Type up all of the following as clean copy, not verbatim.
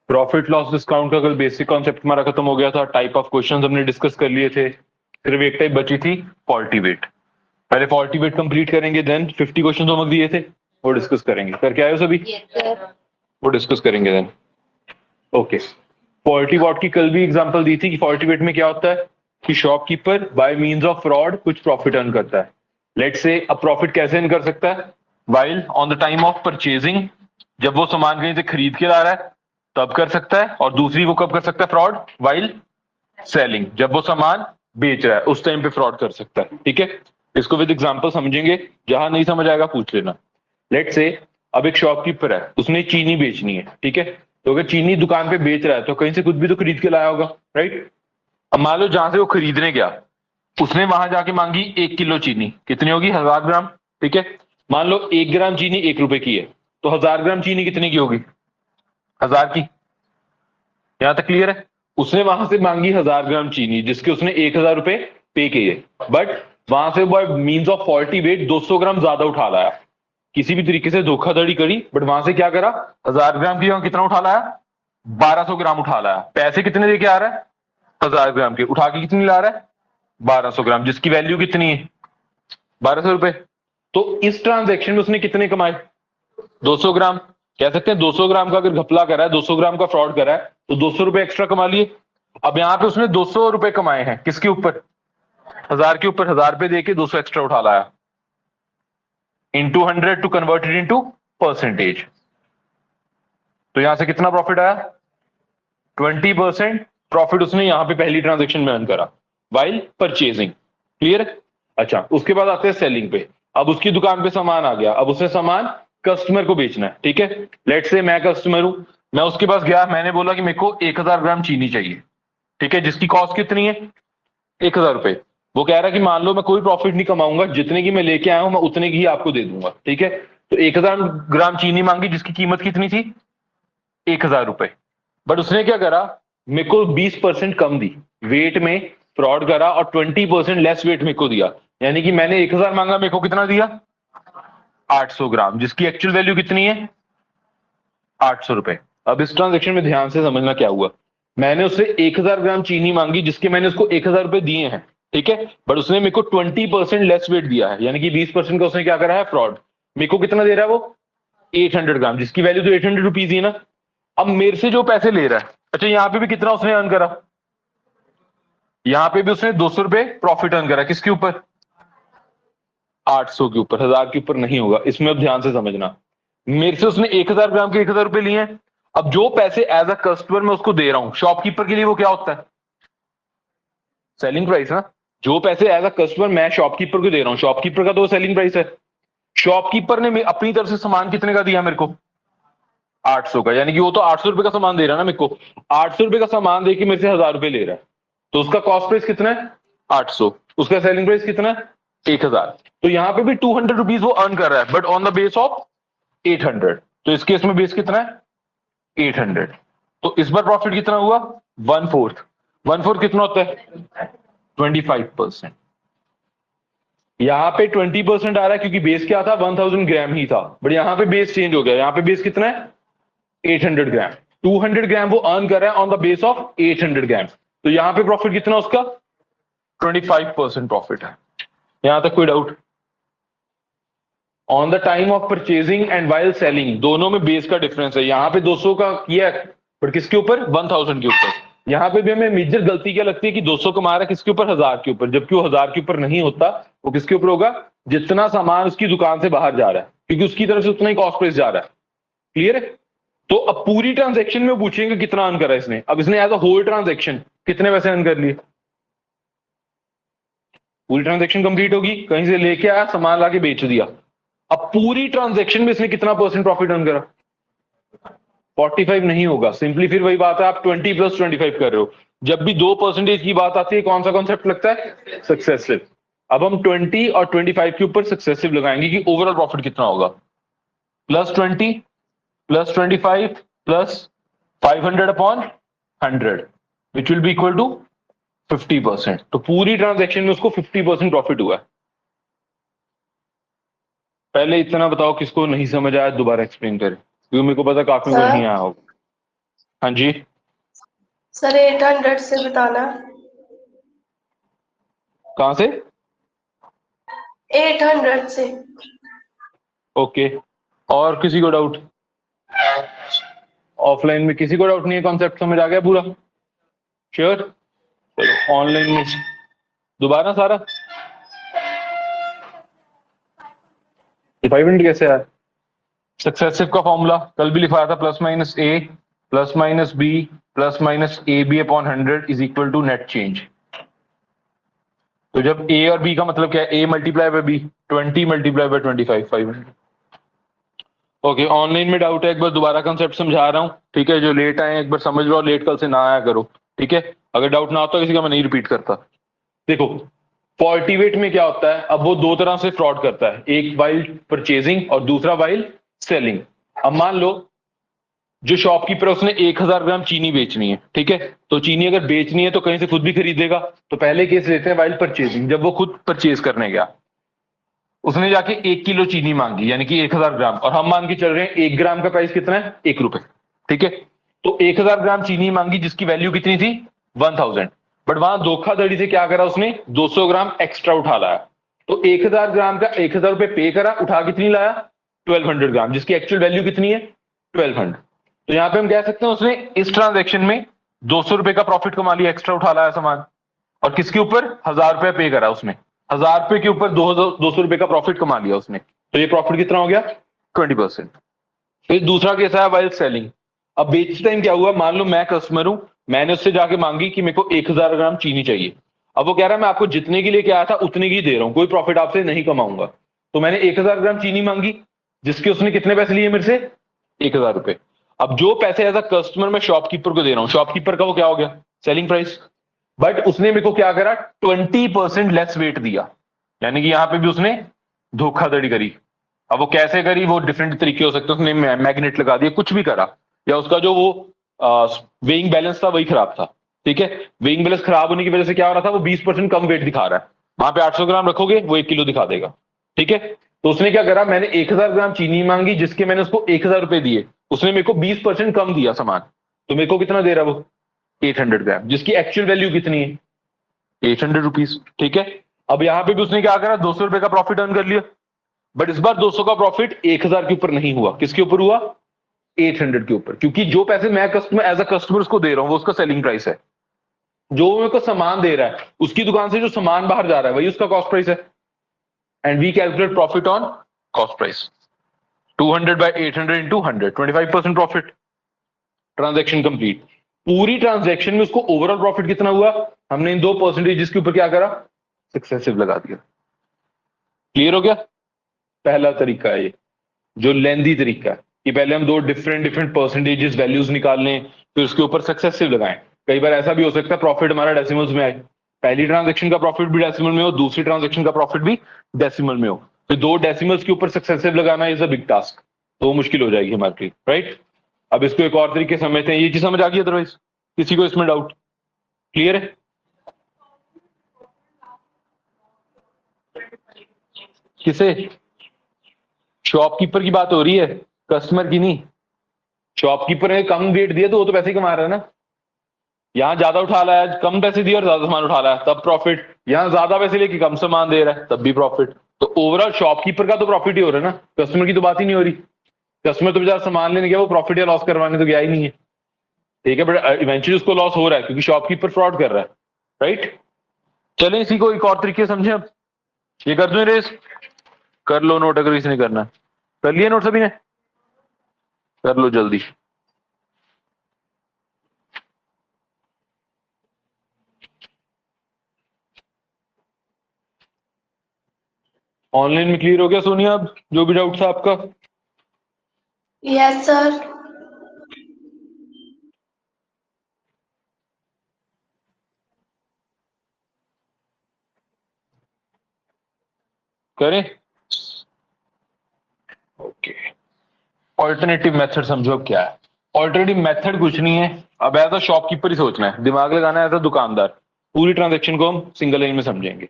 Profit loss discount का कल basic concept हमारा खत्म हो गया था। टाइप ऑफ क्वेश्चंस हमने डिस्कस कर लिए थे, सिर्फ एक टाइप बची थी, फॉल्टी वेट। पहले फॉल्टी वेट कंप्लीट करेंगे, देन 50 क्वेश्चंस होमवर्क दिए थे वो डिस्कस करेंगे। करके आए हो सभी? वो डिस्कस करेंगे देन। ओके, फॉल्टी वॉट की कल भी एग्जांपल दी थी कि फॉल्टी वेट में क्या होता है कि shopkeeper bye means of fraud कुछ प्रॉफिट अर्न करता है। लेट्स से अब प्रॉफिट कैसे अर्न कर सकता है? While on the time of purchasing, जब वो सामान कहीं से खरीद के ला रहा है तब कर सकता है, और दूसरी वो कब कर सकता है फ्रॉड? वाइल सेलिंग, जब वो सामान बेच रहा है उस टाइम पे फ्रॉड कर सकता है। ठीक है, इसको विद एग्जांपल समझेंगे, जहां नहीं समझ आएगा पूछ लेना। लेट्स से अब एक शॉपकीपर है, उसने चीनी बेचनी है। ठीक है, तो अगर चीनी दुकान पे बेच रहा है तो कहीं से कुछ भी तो खरीद के लाया होगा, राइट? अब मान लो जहां से वो खरीदने गया उसने वहां जाके मांगी 1 किलो चीनी, कितनी होगी? 1000 ग्राम। ठीक है, मान लो 1 ग्राम चीनी 1 रुपए की है, तो 1000 ग्राम चीनी कितने की होगी? 1000 की। यहां तक क्लियर है? उसने वहां से मांगी 1000 ग्राम चीनी, जिसके उसने 1000 रुपए पे किए, बट वहां से by means of faulty weight 200 gram ज्यादा उठा लाया। किसी भी तरीके से धोखाधड़ी करी, बट वहां से क्या करा? 1000 ग्राम की जगह कितना उठा लाया? 1200 ग्राम उठा लाया। पैसे कितने देके आ रहा है? 1000 ग्राम के। उठा के कितनी ला रहा है? 1200 ग्राम, जिसकी वैल्यू कितनी है? 1200 रुपए। तो इस ट्रांजेक्शन में उसने कितने कमाए? 200 ग्राम। कह सकते हैं 200 ग्राम का अगर घपला करा है, 200 ग्राम का फ्रॉड करा है, तो 200 रुपए एक्स्ट्रा कमा लिए। अब यहां पे उसने 200 रुपए कमाए हैं, किसके ऊपर? 1000 के ऊपर। 1000 रुपए देके 200 एक्स्ट्रा उठा लाया, into 100 to converted into percentage. तो यहां से कितना प्रॉफिट आया? 20% प्रॉफिट उसने यहां पे पहली ट्रांजेक्शन में अर्न करा वाइल परचेजिंग। क्लियर? अच्छा, उसके बाद आते हैं सेलिंग पे। अब उसकी दुकान पे सामान आ गया, अब उसने सामान कस्टमर को बेचना है। ठीक है, लेट्स से मैं कस्टमर हूं, मैं उसके पास गया, मैंने बोला कि मेरे को 1000 ग्राम चीनी चाहिए। ठीक है, जिसकी कॉस्ट कितनी है? 1000 रुपए। वो कह रहा है कि मान लो मैं कोई प्रॉफिट नहीं कमाऊंगा, जितने की मैं लेके आया हूं मैं उतने की ही आपको दे दूंगा। ठीक है, तो 1000 ग्राम चीनी मांगी, जिसकी कीमत कितनी थी? 1000 रुपए। बट उसने क्या करा? मेरे को 20% कम दी, वेट में फ्रॉड करा और 20% लेस वेट मेरे को दिया। यानी कि मैंने 1000 मांगा, मेरे को कितना दिया? 800 ग्राम, जिसकी एक्चुअल वैल्यू कितनी है? 800 रुपए। अब इस ट्रांजेक्शन में ध्यान से समझना क्या हुआ। मैंने उससे 1000 ग्राम चीनी मांगी, जिसके मैंने उसको 1000 रुपए दिए हैं। ठीक है, बट उसने मेरे को 20% लेस वेट दिया है, यानी कि 20% का उसने क्या करा है? फ्रॉड। मेरे को कितना दे रहा है वो? 800 ग्राम, जिसकी वैल्यू तो 800 रुपीज ही ना। अब मेरे से जो पैसे ले रहा है, अच्छा यहां पे भी कितना उसने अर्न करा? यहां पे भी उसने 200 रुपए प्रॉफिट अर्न करा, किसके ऊपर? 800 के ऊपर, 1000 के ऊपर नहीं होगा। इसमें अब ध्यान से समझना, मेरे से उसने 1000 ग्राम के 1000 रुपए लिए हैं। अब जो पैसे एज अ कस्टमर मैं उसको दे रहा हूं, शॉपकीपर के लिए वो क्या होता है? सेलिंग प्राइस ना। जो पैसे एज अ कस्टमर मैं शॉपकीपर को दे रहा हूं, शॉपकीपर का तो सेलिंग प्राइस है। शॉपकीपर ने अपनी तरफ से सामान कितने का दिया मेरे को? 800 का, यानी कि वो तो 800 रुपए का सामान दे रहा है ना मेरे को। 800 रुपए का सामान दे के मेरे से 1000 रुपए ले रहा है, तो उसका कॉस्ट प्राइस कितना है? 800। उसका सेलिंग प्राइस कितना है? 1000। तो यहां पे भी 200 रुपीज वो अर्न कर रहा है, but on the base of 800। तो इस केस में बेस कितना है? 800। तो इस बार प्रॉफिट कितना हुआ? 1/4। 1/4 कितना होता है? 25%। यहां पे 20% आ रहा है क्योंकि बेस क्या था? 1000 ग्राम ही था, बट यहां पे बेस चेंज हो गया। यहां पे बेस कितना है? 800 ग्राम। 200 ग्राम वो अर्न कर रहा है ऑन द बेस ऑफ 800 ग्राम। तो यहां पे प्रॉफिट कितना उसका? 25% प्रॉफिट है। यहां तक कोई doubt? On the time of purchasing and while selling, दोनों में बेस का डिफरेंस है। यहां पे 200 का किया है, बट किसके ऊपर? 1000 के ऊपर। यहां पे भी हमें मेजर गलती क्या लगती है कि 200 कमा रहा है किसके ऊपर? 1000 के ऊपर, जबकि वो 1000 के ऊपर नहीं होता। वो किसके ऊपर होगा? जितना सामान उसकी दुकान से बाहर जा रहा है, क्योंकि उसकी तरफ से उतना ही कॉस्ट प्राइस जा रहा है। क्लियर है? तो अब पूरी ट्रांजेक्शन में पूछेंगे कितना अर्न करा इसने। अब इसने एज अ होल ट्रांजेक्शन कितने पैसे अर्न कर लिए? पूरी ट्रांजेक्शन कंप्लीट होगी, कहीं से लेके आया, सामान लाके बेच दिया। अब पूरी ट्रांजेक्शन में इसने कितना परसेंट प्रॉफिट अर्न करा? 45 नहीं होगा। सिंपली फिर वही बात है, आप 20 + 25 कर रहे हो। जब भी 2% की बात आती है, कौन सा कॉन्सेप्ट लगता है? सक्सेसिव। अब हम 20 और 25 के ऊपर सक्सेसिव लगाएंगे कि ओवरऑल प्रॉफिट कितना होगा। +20 +25 +500/100 which will be equal to 50%। तो पूरी ट्रांजेक्शन में उसको 50% प्रॉफिट हुआ है। पहले इतना बताओ किसको नहीं समझ आया, दोबारा एक्सप्लेन करें, क्योंकि मेरे को पता काफी को नहीं आया होगा। हाँ जी, सर 800 से बताना। कहाँ से? 800 से। ओके, और किसी को डाउट? ऑफलाइन में किसी को डाउट नहीं है? कॉन्सेप्ट समझ आ गया पूरा? श्योर? ऑनलाइन में दोबारा सारा 500 कैसे आया? सक्सेसिव का फॉर्मूला कल भी लिखवाया था, plus minus A plus minus B plus minus A B upon 100 is equal to net change. तो जब ए और बी का मतलब क्या है? A multiply by B, 20 multiply by 25, 500। Okay, online में डाउट है एक बार दोबारा कंसेप्ट समझा रहा हूँ, ठीक है? जो लेट आए एक बार समझ लो, लेट कल से ना आया करो, ठीक है? अगर डाउट ना होता किसी का मैं नहीं रिपीट करता। देखो, फॉल्टीवेट में क्या होता है, अब वो दो तरह से फ्रॉड करता है, एक वाइल परचेजिंग और दूसरा वाइल सेलिंग। अब मान लो जो शॉपकीपर है उसने 1000 ग्राम चीनी बेचनी है, ठीक है? तो चीनी अगर बेचनी है तो कहीं से खुद भी खरीदेगा, तो पहले केस लेते हैं वाइल परचेजिंग। जब वो खुद परचेज करने गया, उसने जाके 1 किलो चीनी मांगी, यानी कि 1000 ग्राम, और हम मान के चल रहे हैं 1 ग्राम का प्राइस कितना है? 1 रुपए, ठीक है? तो 1000 ग्राम चीनी मांगी जिसकी वैल्यू कितनी थी? 1000। बट वहां धोखाधड़ी से क्या करा उसने? 200 ग्राम एक्स्ट्रा उठा लाया। तो 1000 ग्राम का 1000 रुपए पे करा, उठा कितनी लाया? 1200 ग्राम, जिसकी एक्चुअल वैल्यू कितनी है? 1200। तो यहां पे हम कह सकते हैं उसने इस ट्रांजेक्शन में 200 रुपए का प्रॉफिट कमा लिया, एक्स्ट्रा उठा लाया सामान। और किसके ऊपर? 1000 रुपए पे करा उसने, 1000 रुपए के ऊपर 200 रुपए का प्रॉफिट कमा लिया उसने। तो ये प्रॉफिट कितना हो गया? 20%। फिर दूसरा केस है वाइल सेलिंग। अब बेचते टाइम क्या हुआ, मान लो मैं कस्टमर हूं, मैंने उससे जाके मांगी कि मेरे को 1000 ग्राम चीनी चाहिए। अब वो कह रहा है मैं आपको जितने के लिए क्या आया था उतने की दे रहा हूं, कोई प्रॉफिट आपसे नहीं कमाऊंगा। तो मैंने 1000 ग्राम चीनी मांगी, जिसके उसने कितने पैसे लिए मेरे से? 1000 रुपए। अब जो पैसे एज अ कस्टमर मैं शॉपकीपर को दे रहा हूं, शॉपकीपर का वो क्या हो गया? Selling price. बट उसने मेरे को क्या करा? 20% लेस वेट दिया, यानी कि यहां पे भी उसने धोखाधड़ी करी। अब वो कैसे करी, वो डिफरेंट तरीके हो सकते हैं, उसने मैग्नेट लगा दिया, कुछ भी करा, या उसका जो वो वेइंग बैलेंस था वही खराब था, ठीक है? वेइंग बैलेंस खराब होने की वजह से क्या हो रहा था, वो 20% कम वेट दिखा रहा है। वहां पे 800 ग्राम रखोगे वो 1 किलो दिखा देगा, ठीक है? तो उसने क्या करा, मैंने 1000 ग्राम चीनी मांगी जिसके मैंने उसको 1000 रुपए दिए, उसने मेरे को 20% कम दिया सामान। तो मेरे को कितना दे रहा वो? 800 ग्राम, जिसकी एक्चुअल वैल्यू कितनी है? 800 रुपीज, ठीक है? अब यहां पे भी उसने क्या करा? 200 रुपए का प्रॉफिट अर्न कर लिया। बट इस बार 200 का प्रॉफिट 1000 के ऊपर नहीं हुआ, किसके ऊपर हुआ? 800 के ऊपर, क्योंकि जो पैसे मैं कस्टमर एज अ कस्टमर उसको दे रहा हूं वो उसका सेलिंग प्राइस है। जो मेरे को सामान दे रहा है उसकी दुकान से जो सामान बाहर जा रहा है वही उसका कॉस्ट प्राइस है। And we calculate profit on cost price. 200 by 800 into 100, 25% profit. Transaction complete. पूरी ट्रांजेक्शन में उसको ओवरऑल प्रॉफिट कितना हुआ? हमने इन दो परसेंटेज के ऊपर क्या करा? सक्सेसिव लगा दिया। क्लियर हो गया? पहला तरीका है ये, जो लेंदी तरीका है, कि पहले हम दो डिफरेंट डिफरेंट परसेंटेजेस वैल्यूज निकाल लें, फिर उसके ऊपर सक्सेसिव लगाएं। कई बार ऐसा भी हो सकता है प्रॉफिट हमारा डेसिमल्स में आए, पहली ट्रांजेक्शन का प्रॉफिट भी डेसिमल में हो, दूसरी ट्रांजेक्शन का प्रॉफिट भी डेसिमल में हो। फिर दो डेसिमल्स के ऊपर सक्सेसिव लगाना इज अ बिग टास्क, तो वो मुश्किल हो जाएगी हमारे लिए, राइट? अब इसको एक और तरीके से समझते हैं। ये चीज समझ आ गई? अदरवाइज किसी को इसमें डाउट? क्लियर है? किसे? शॉपकीपर की बात हो रही है, कस्टमर की नहीं। शॉपकीपर ने कम वेट दिया तो वो तो पैसे ही कमा रहा है ना। यहां ज्यादा उठा लाया, कम पैसे दिए और ज्यादा सामान उठा लाया, तब प्रॉफिट। यहां ज्यादा पैसे लेके कम सामान दे रहा है, तब भी प्रॉफिट। तो ओवरऑल शॉपकीपर का तो प्रॉफिट ही हो रहा है ना, कस्टमर की तो बात ही नहीं हो रही। कस्टमर तो बेचारा सामान लेने गया, वो प्रॉफिट या लॉस करवाने तो गया ही नहीं है, ठीक है? बट इवेंचुअली उसको लॉस हो रहा है क्योंकि शॉपकीपर फ्रॉड कर रहा है, राइट? चलें इसी को एक और तरीके से समझें। अब ये कर दो रेस, कर लो नोट, अगर किसी ने करना है। कर लिया नोट सभी ने? कर लो जल्दी। ऑनलाइन में क्लियर हो गया सोनिया? अब जो भी डाउट था आपका? Yes sir. करें? ओके, ऑल्टरनेटिव मेथड समझो अब क्या है। ऑल्टरनेटिव मेथड कुछ नहीं है, अब एज अ शॉपकीपर ही सोचना है, दिमाग लगाना है एज अ दुकानदार। पूरी ट्रांजेक्शन को हम सिंगल लाइन में समझेंगे।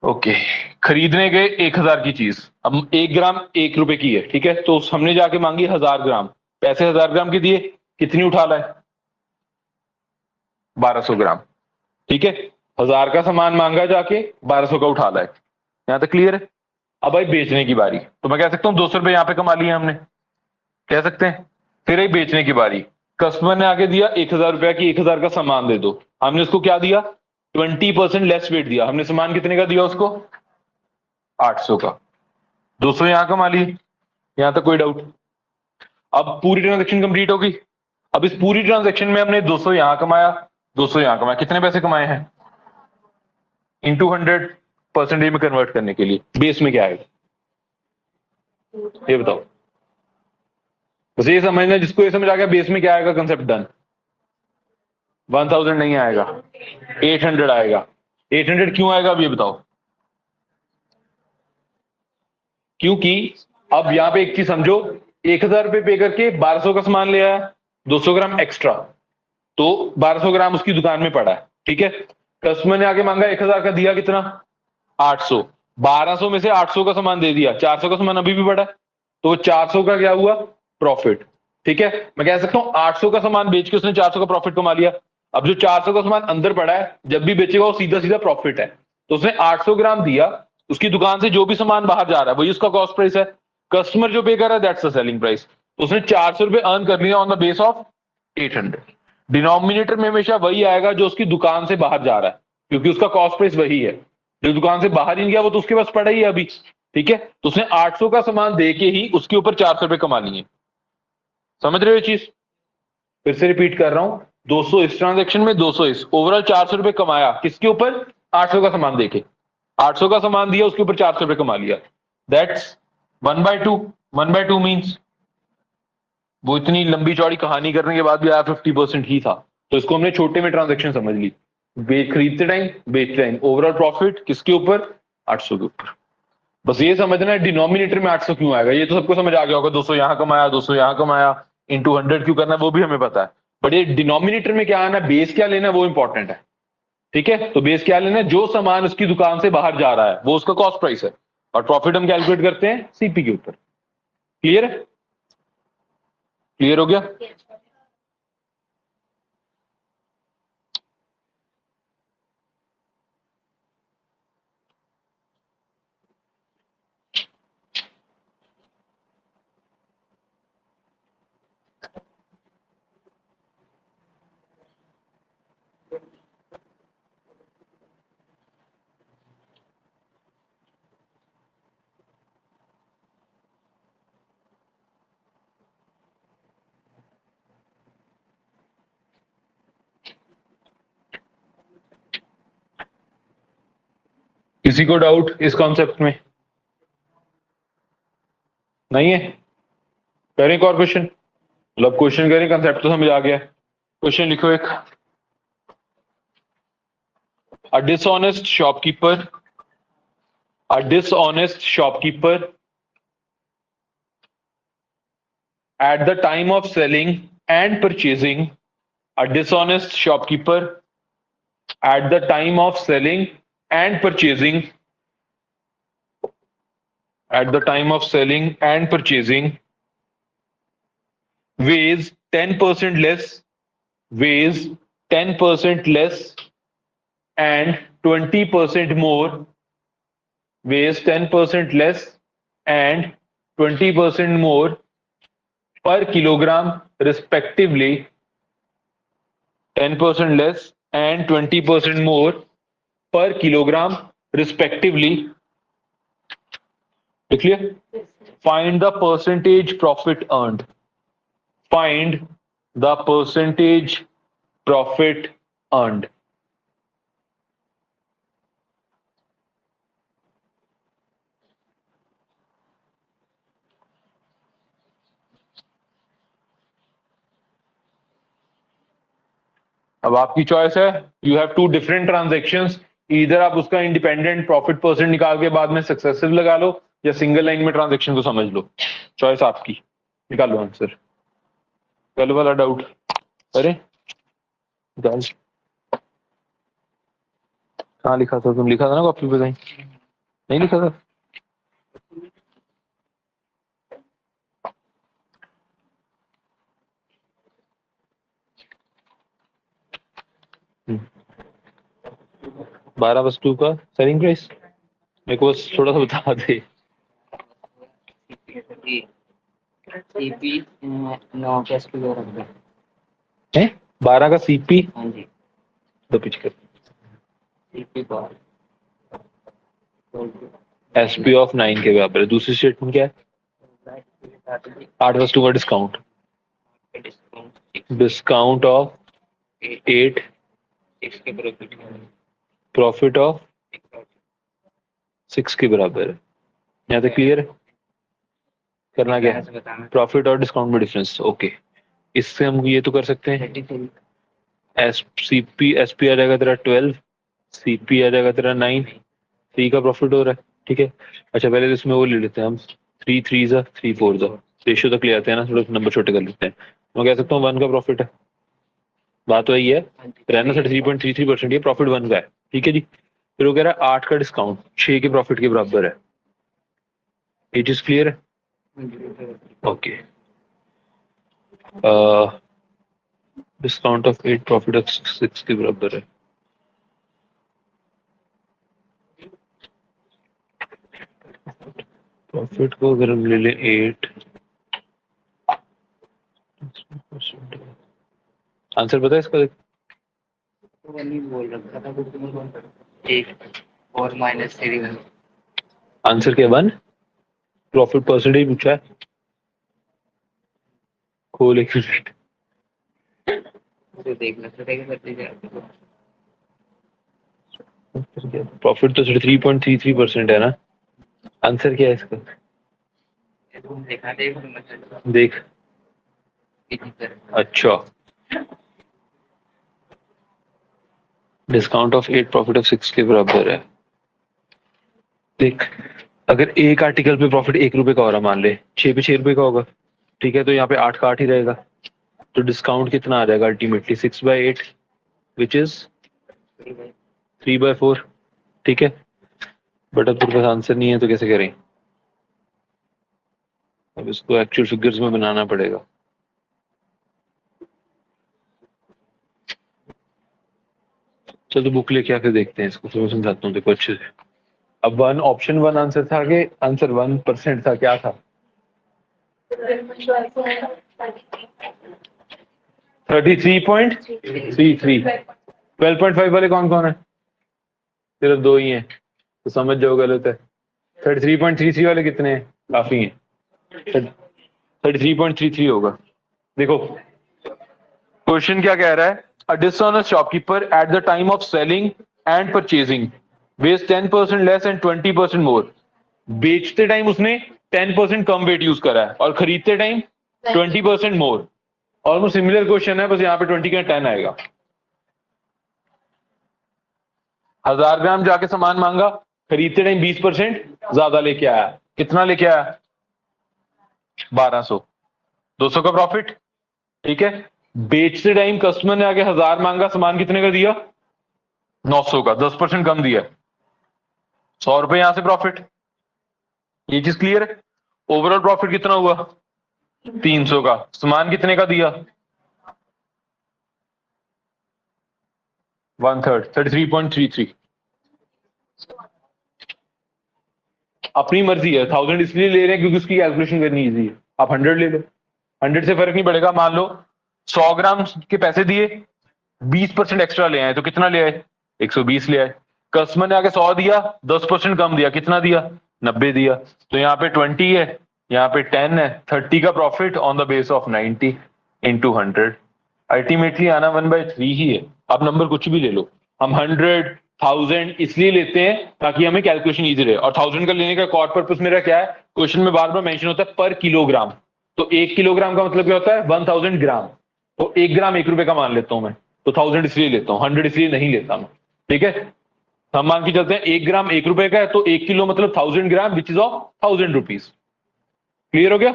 ओके, खरीदने गए 1000 की चीज, अब 1 ग्राम 1 रुपए की है, ठीक है? तो हमने जाके मांगी 1000 ग्राम, पैसे 1000 ग्राम के दिए, कितनी उठा लाए? 1200 ग्राम। ठीक है, 1000 का सामान मांगा जाके 1200 का उठा लाए। यहां तक क्लियर है? अब भाई बेचने की बारी, तो मैं कह सकता हूं 200 रुपए यहां पे कमा लिए हमने, कह सकते हैं। फिर ही बेचने की बारी, कस्टमर ने आके दिया 1000 रुपया की 1000 का सामान दे दो, हमने उसको क्या दिया? 20% लेस वेट दिया। हमने सामान कितने का दिया उसको? 800 का। 200 यहां कमा लिए, यहां तक कोई डाउट? अब पूरी ट्रांजेक्शन कंप्लीट होगी। अब इस पूरी ट्रांजेक्शन में हमने 200 यहां कमाया, 200 यहां कमाया, कितने पैसे कमाए हैं? इंटू 100 परसेंटेज में कन्वर्ट करने के लिए बेस में क्या आएगा ये बताओ? बस ये समझना, जिसको ये समझ आ गया बेस में क्या आएगा, कंसेप्ट डन। 1000 नहीं आएगा, 800 आएगा। 800 क्यों आएगा अब ये बताओ? क्योंकि अब यहां पे एक चीज समझो, 1000 रुपये पे करके 1200 का सामान ले आया, 200 ग्राम एक्स्ट्रा, तो 1200 ग्राम उसकी दुकान में पड़ा है। ठीक है, कस्टमर ने आगे मांगा 1000 का, दिया कितना? 800। 1200 में से 800 का सामान दे दिया, 400 का सामान अभी भी पड़ा है, तो 400 का क्या हुआ? प्रॉफिट। ठीक है, मैं कह सकता हूं 800 का सामान बेच के उसने 400 का प्रॉफिट कमा लिया। अब जो 400 का सामान अंदर पड़ा है, जब भी बेचेगा वो सीधा सीधा प्रॉफिट है। तो उसने 800 ग्राम दिया, उसकी दुकान से जो भी सामान बाहर जा रहा है वही उसका कॉस्ट प्राइस है। कस्टमर जो पे कर रहा है दैट्स द सेलिंग प्राइस। तो उसने 400 रुपए अर्न कर लिया on the base of 800। Denominator में हमेशा वही आएगा जो उसकी दुकान से बाहर जा रहा है, क्योंकि उसका कॉस्ट प्राइस वही है। जो दुकान से बाहर ही नहीं गया वो तो उसके पास पड़ा ही है अभी। ठीक है, तो उसने 800 का सामान दे के ही उसके ऊपर 400 रुपए कमा लिए। समझ रहे हो ये चीज? फिर से रिपीट कर रहा हूं, 200 इस ट्रांजेक्शन में, 200 इस, ओवरऑल 400 रुपए कमाया किसके ऊपर? 800 का सामान देके। 800 का सामान दिया, उसके ऊपर 400 रुपए कमा लिया। दैट्स 1/2। 1/2 मीन्स वो इतनी लंबी चौड़ी कहानी करने के बाद भी आया 50% ही था। तो इसको हमने छोटे में ट्रांजेक्शन समझ ली। खरीदते टाइम, बेचते टाइम, ओवरऑल प्रॉफिट किसके ऊपर? 800 के ऊपर। बस ये समझना है डिनोमिनेटर में 800 क्यों आएगा, ये तो सबको समझ आ गया होगा। 200 यहां कमाया, 200 यहां कमाया, इंटू 100 क्यों करना है वो भी हमें पता है। बट ये डिनोमिनेटर में क्या आना है, बेस क्या लेना है, वो इंपॉर्टेंट है। ठीक है, तो बेस क्या लेना है? जो सामान उसकी दुकान से बाहर जा रहा है वो उसका कॉस्ट प्राइस है, और प्रॉफिट हम कैलकुलेट करते हैं सीपी के ऊपर। क्लियर है? क्लियर हो गया? किसी को डाउट इस कॉन्सेप्ट में? नहीं है? करें एक और क्वेश्चन? मतलब क्वेश्चन करें, कंसेप्ट तो समझ आ गया। क्वेश्चन लिखो एक। A dishonest shopkeeper, a dishonest shopkeeper at the time of selling and purchasing, a dishonest shopkeeper at the time of selling and purchasing, at the time of selling and purchasing weighs 10% less, weighs 10% less and 20% more, weighs 10% less and 20% more per kilogram respectively, 10% less and 20% more per kilogram respectively. Clear? Find the percentage profit earned. Find the percentage profit earned. अब आपकी choice है, you have two different transactions. इधर आप उसका independent profit percent निकाल के बाद में सक्सेसिव लगा लो, या सिंगल लाइन में ट्रांजेक्शन को समझ लो। चॉइस आपकी, निकालो आंसर। कल वाला डाउट अरे निकाल, कहाँ लिखा था? तुम लिखा था ना कॉपी पे कहीं? नहीं लिखा था? 12 वस्तु का सेलिंग प्राइस मेरे को बस थोड़ा सा बता दे। सीपी 9 का एसपी रख दो। है 12 का सीपी हाँ जी तो पिच कर सीपी बार एसपी ऑफ 9 के बराबर है। दूसरी स्टेटमेंट क्या है? 8 वस्तु का डिस्काउंट डिस्काउंट ऑफ 8 6 के प्रॉफिट ऑफ 6 के बराबर है। यहाँ तक क्लियर है? करना क्या है? प्रॉफिट और डिस्काउंट में डिफरेंस। ओके, इससे हम ये तो कर सकते हैं। एससीपी एसपी आ जाएगा तेरा 12, सीपी आ जाएगा तेरा 9, 3 का प्रॉफिट हो रहा है। ठीक है, अच्छा पहले तो इसमें वो ले लेते हैं हम 3 3 3 4 रेशियो तक ले आते हैं ना, थोड़ा नंबर छोटे कर लेते हैं। मैं कह सकता हूँ 1 का प्रॉफिट है। बात वही है, रहना 33.33% ये प्रॉफिट 1 का है। ठीक है जी, फिर वो कह रहा है 8 का डिस्काउंट 6 के प्रॉफिट के बराबर है। ये चीज क्लियर है? Okay, discount of 8 profit of 6 के बराबर है। प्रॉफिट को अगर हम ले लें 8, आंसर पता है इसका? वो नहीं बोल रखा था कुछ तुमको 1 और -3 आंसर क्या 1? प्रॉफिट परसेंटेज पूछा है, खोल एक मिनट। तो देखना पड़ेगा कर दीजिए प्रॉफिट तो 33.33% है ना। आंसर क्या है इसका? तुम दिखा दे मतलब देख, अच्छा डिस्काउंट ऑफ 8 प्रॉफिट ऑफ 6 के बराबर है। देख, अगर एक आर्टिकल पे प्रॉफिट 1 रुपए का हो रहा, मान ले 6 पे 6 रुपए का होगा, ठीक है, तो यहाँ पे 8 का 8 ही रहेगा। तो डिस्काउंट कितना आ जाएगा अल्टीमेटली 6/8 विच इज 3/4। ठीक है, बट अब तेरे पास आंसर नहीं है तो कैसे करें? अब इसको एक्चुअल फिगर्स में बनाना पड़ेगा। चल तो बुक लेके आके देखते हैं इसको, फिर मैं समझाता हूँ देखो अच्छे से। अब ऑप्शन 1 आंसर था कि आंसर 1% था, क्या था? 33.33। 12.5 वाले कौन कौन है? सिर्फ 2 ही हैं, तो समझ जाओ गलत है। 33.33 वाले कितने हैं? काफी हैं, 33.33 होगा। देखो क्वेश्चन क्या कह रहा है, a dishonest shopkeeper at the time of selling and purchasing weighs 10% less and 20% more. बेचते टाइम उसने 10% कम वेट यूज करा है और खरीदते टाइम 20% मोर। ऑलमोस्ट सिमिलर क्वेश्चन है, बस यहाँ पे 20 का 10 आएगा। 1000 ग्राम जाके सामान मांगा, खरीदते टाइम 20% ज्यादा लेके आया। कितना लेके आया? 1200, 200 का प्रॉफिट। ठीक है, बेचते टाइम कस्टमर ने आगे 1000 मांगा, सामान कितने का दिया? 900 का, 10% कम दिया, 100 रुपए यहां से प्रॉफिट। ये चीज क्लियर है? ओवरऑल प्रॉफिट कितना हुआ? 300 का। सामान कितने का दिया? 1/3, 33.33। अपनी मर्जी है, 1000 इसलिए ले रहे हैं क्योंकि उसकी कैलकुलेशन करनी इजी है। आप 100 ले लो, 100 से फर्क नहीं पड़ेगा। मान लो 100 ग्राम के पैसे दिए, 20% एक्स्ट्रा ले आए तो कितना ले आए? 120 ले आए। कस्टमर ने आगे 100 दिया, 10% कम दिया, कितना दिया? 90 दिया। तो यहाँ पे 20 है, यहाँ पे 10 है, 30 का profit on the base of 90 into 100। Ultimately आना 1/3 ही है। आप नंबर कुछ भी ले लो, हम 100 1000 इसलिए लेते हैं ताकि हमें कैलकुलेशन इजी रहे। और 1000 का लेने का कॉर्ड पर्पस मेरा क्या है, क्वेश्चन में बार बार मेंशन होता है पर किलोग्राम। तो 1 किलोग्राम का मतलब क्या होता है? 1000 ग्राम। तो 1 ग्राम 1 रुपए का मान लेता हूं मैं, तो 1000 इसलिए लेता हूं, 100 इसलिए नहीं लेता मैं। ठीक है, हम मान के चलते हैं 1 ग्राम 1 रुपए का है, तो 1 किलो मतलब 1000 gram which is of 1000 rupees. Clear हो गया?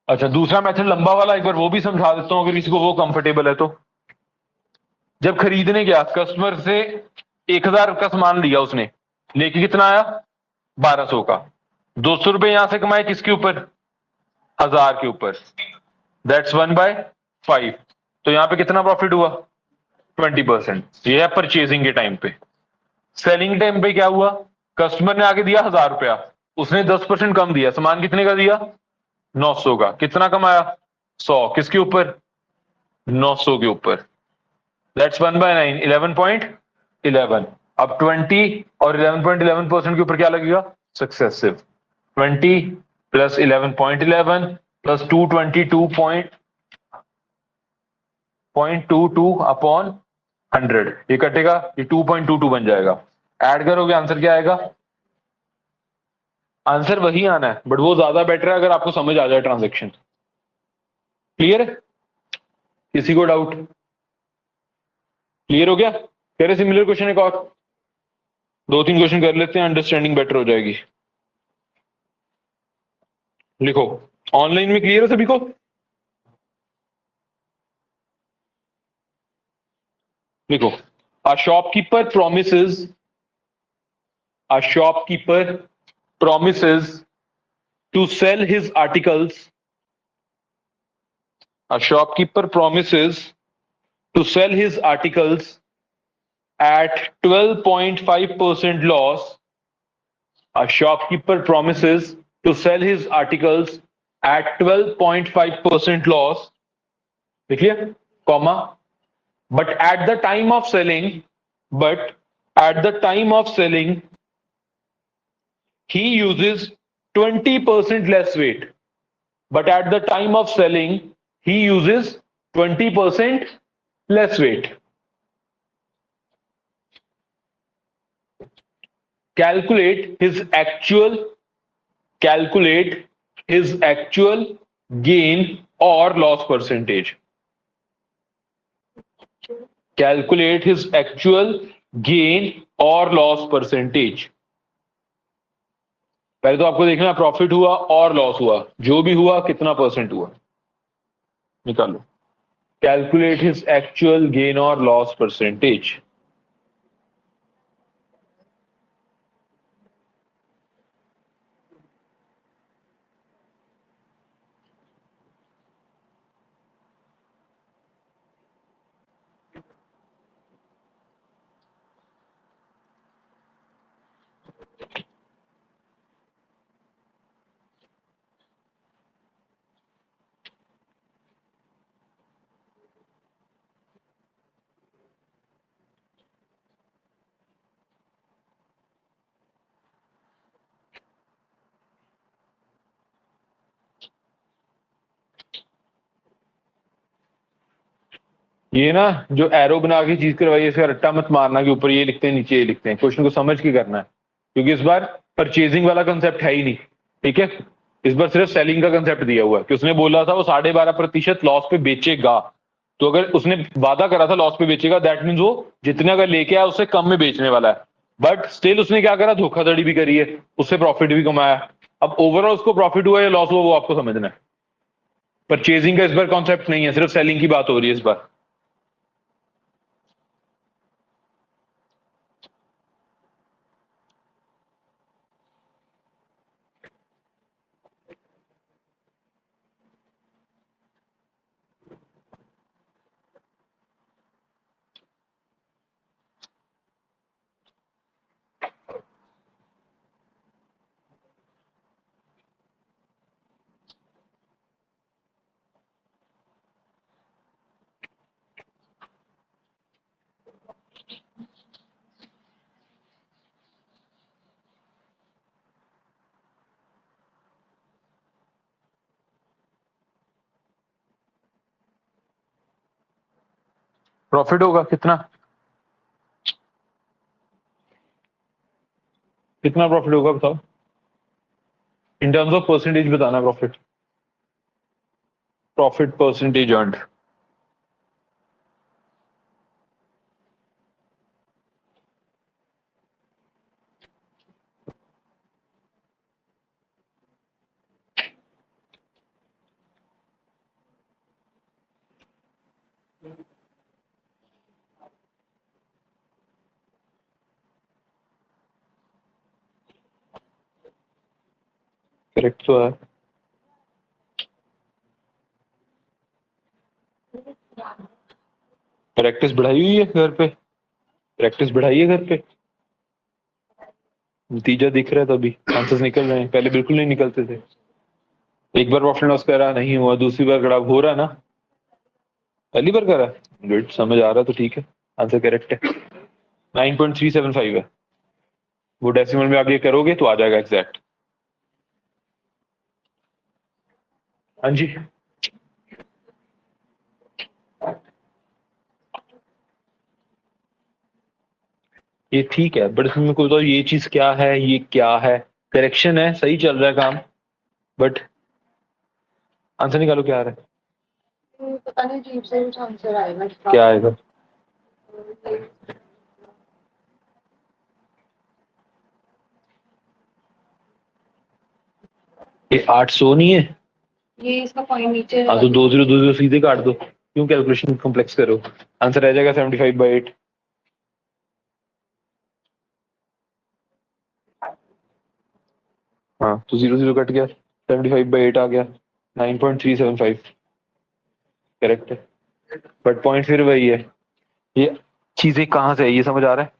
अच्छा, दूसरा मेथड लंबा वाला एक बार वो भी समझा देता हूं अगर किसी को वो कंफर्टेबल है तो। जब खरीदने गया, कस्टमर से 1000 का सामान लिया उसने, लेके कितना आया? 1200 का। 200 रुपए यहां से कमाए किसके ऊपर? 1000 के ऊपर। दैट्स 1/5। तो यहां पे कितना प्रॉफिट हुआ? 20%। ये है परचेजिंग के टाइम पे। सेलिंग टाइम पे क्या हुआ, कस्टमर ने आके दिया 1000 रुपया, उसने 10% कम दिया, सामान कितने का दिया 900 का, कितना कमाया 100, किसके ऊपर 900 के ऊपर, दैट्स 1/9 11.11। अब 20 और 11.11% के ऊपर क्या लगेगा सक्सेसिव, 20 प्लस 11.11 प्लस 222.22 अपॉन 100, ये कटेगा, ये 2.22 बन जाएगा। ऐड करोगे आंसर क्या आएगा, आंसर वही आना है बट वो ज्यादा बेटर है अगर आपको समझ आ जाए ट्रांजेक्शन। क्लियर है, किसी को डाउट, क्लियर हो गया, कह रहे सिमिलर क्वेश्चन एक और 2-3 क्वेश्चन कर लेते हैं, अंडरस्टैंडिंग बेटर हो जाएगी। लिखो, ऑनलाइन में क्लियर है सभी को, लिखो, a shopkeeper promises to sell his articles, a shopkeeper promises to sell his articles at 12.5% loss, a shopkeeper promises to sell his articles at 12.5% loss, देख लिया, comma, but at the time of selling he uses 20% less weight, but at the time of selling he uses 20% less weight. Calculate his actual gain or loss percentage. Calculate his actual gain or loss percentage. पहले तो आपको देखना profit हुआ और loss हुआ, जो भी हुआ कितना परसेंट हुआ निकालो। कैलकुलेट हिज एक्चुअल गेन और लॉस परसेंटेज। ये ना जो एरो बना के चीज करवाई है इसका रट्टा मत मारना कि ऊपर ये लिखते हैं नीचे ये लिखते हैं, क्वेश्चन को समझ के करना है, क्योंकि इस बार परचेजिंग वाला कंसेप्ट है ही नहीं, ठीक है। इस बार सिर्फ सेलिंग का कंसेप्ट दिया हुआ है कि उसने बोला था वो 12.5% लॉस पे बेचेगा, तो अगर उसने वादा करा था लॉस पे बेचेगा दैट मीन वो जितने अगर लेके आया उससे कम में बेचने वाला है, बट स्टिल उसने क्या करा, धोखाधड़ी भी करी है, उससे प्रॉफिट भी कमाया। अब ओवरऑल उसको प्रॉफिट हुआ या लॉस हुआ वो आपको समझना है। परचेजिंग का इस बार कॉन्सेप्ट नहीं है, सिर्फ सेलिंग की बात हो रही है इस बार। प्रॉफिट होगा कितना, कितना प्रॉफिट होगा बताओ, इन टर्म्स ऑफ परसेंटेज बताना, profit profit percentage earned. Correct तो है, प्रैक्टिस बढ़ाई हुई है घर पे, प्रैक्टिस बढ़ाई है घर पे। नतीजा दिख रहा है, तभी आंसर्स निकल रहे हैं, पहले बिल्कुल नहीं निकलते थे। एक बार प्रॉफिट लॉस करा नहीं हुआ, दूसरी बार करा हो रहा ना, पहली बार करा, गुड, समझ आ रहा तो ठीक है, आंसर करेक्ट है। 9.375 है, वो डेसिमल में आप ये करोगे तो आ जाएगा एग्जैक्ट। हाँ जी, ये ठीक है, बट इसमें कोई तो ये चीज क्या है, ये क्या है, करेक्शन है, सही चल रहा है काम, बट आंसर निकालो क्या आ रहा है। पता नहीं, अजीब से कुछ आंसर आएगा। क्या आएगा? ये 800 नहीं है? ये इसका पॉइंट नीचे। हाँ तो 2020 सीधे काट दो, क्यों कैलकुलेशन कॉम्प्लेक्स करो, आंसर रह जाएगा 75/8। हाँ तो 0 कट गया, 75/8 आ गया, 9.375 करेक्ट है। बट पॉइंट फिर वही है, ये चीजें कहाँ से है, ये समझ आ रहा है,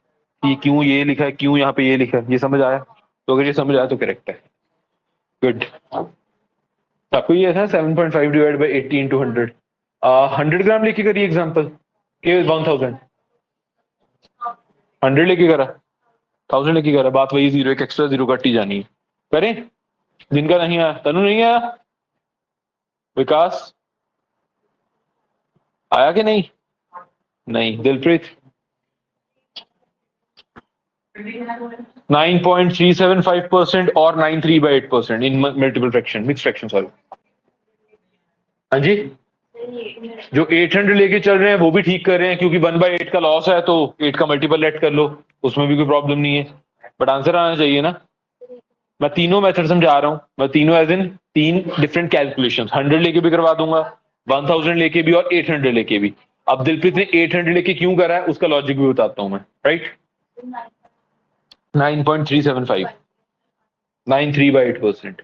ये क्यों ये लिखा है, क्यों यहाँ पे ये लिखा है, ये समझ आया? तो अगर ये समझ आया तो करेक्ट है, गुड। आपको ये था 7.5 डिवाइड बाई 80 इंटू 100, 100 ग्राम लेके करिए एग्जाम्पल के 1000, 100 लेके करा, 1000 लेके करा, बात वही, जीरो एक एक्स्ट्रा जीरो कट ही जानी है। करें? जिनका नहीं आया, तनु नहीं आया, विकास आया कि नहीं? नहीं, दिलप्रीत 9.375% और 93/8% इन multiple fraction, mix fraction, sorry. हाँ जी, जो 800 लेके चल रहे हैं वो भी ठीक कर रहे हैं, क्योंकि 1/8 का लॉस है तो 8 का मल्टीपल लेट कर लो, उसमें भी कोई प्रॉब्लम नहीं है, बट आंसर आना चाहिए ना। मैं तीनों मेथड समझा रहा हूँ, मैं तीनों एज इन 3 डिफरेंट कैलकुलेशन, 100 लेके भी करवा दूंगा, 1000 लेके भी और 800 लेके भी। अब दिलप्रीत ने 800 लेके क्यों करा है उसका लॉजिक भी बताता हूं मैं, राइट। 9.375, 93/8%।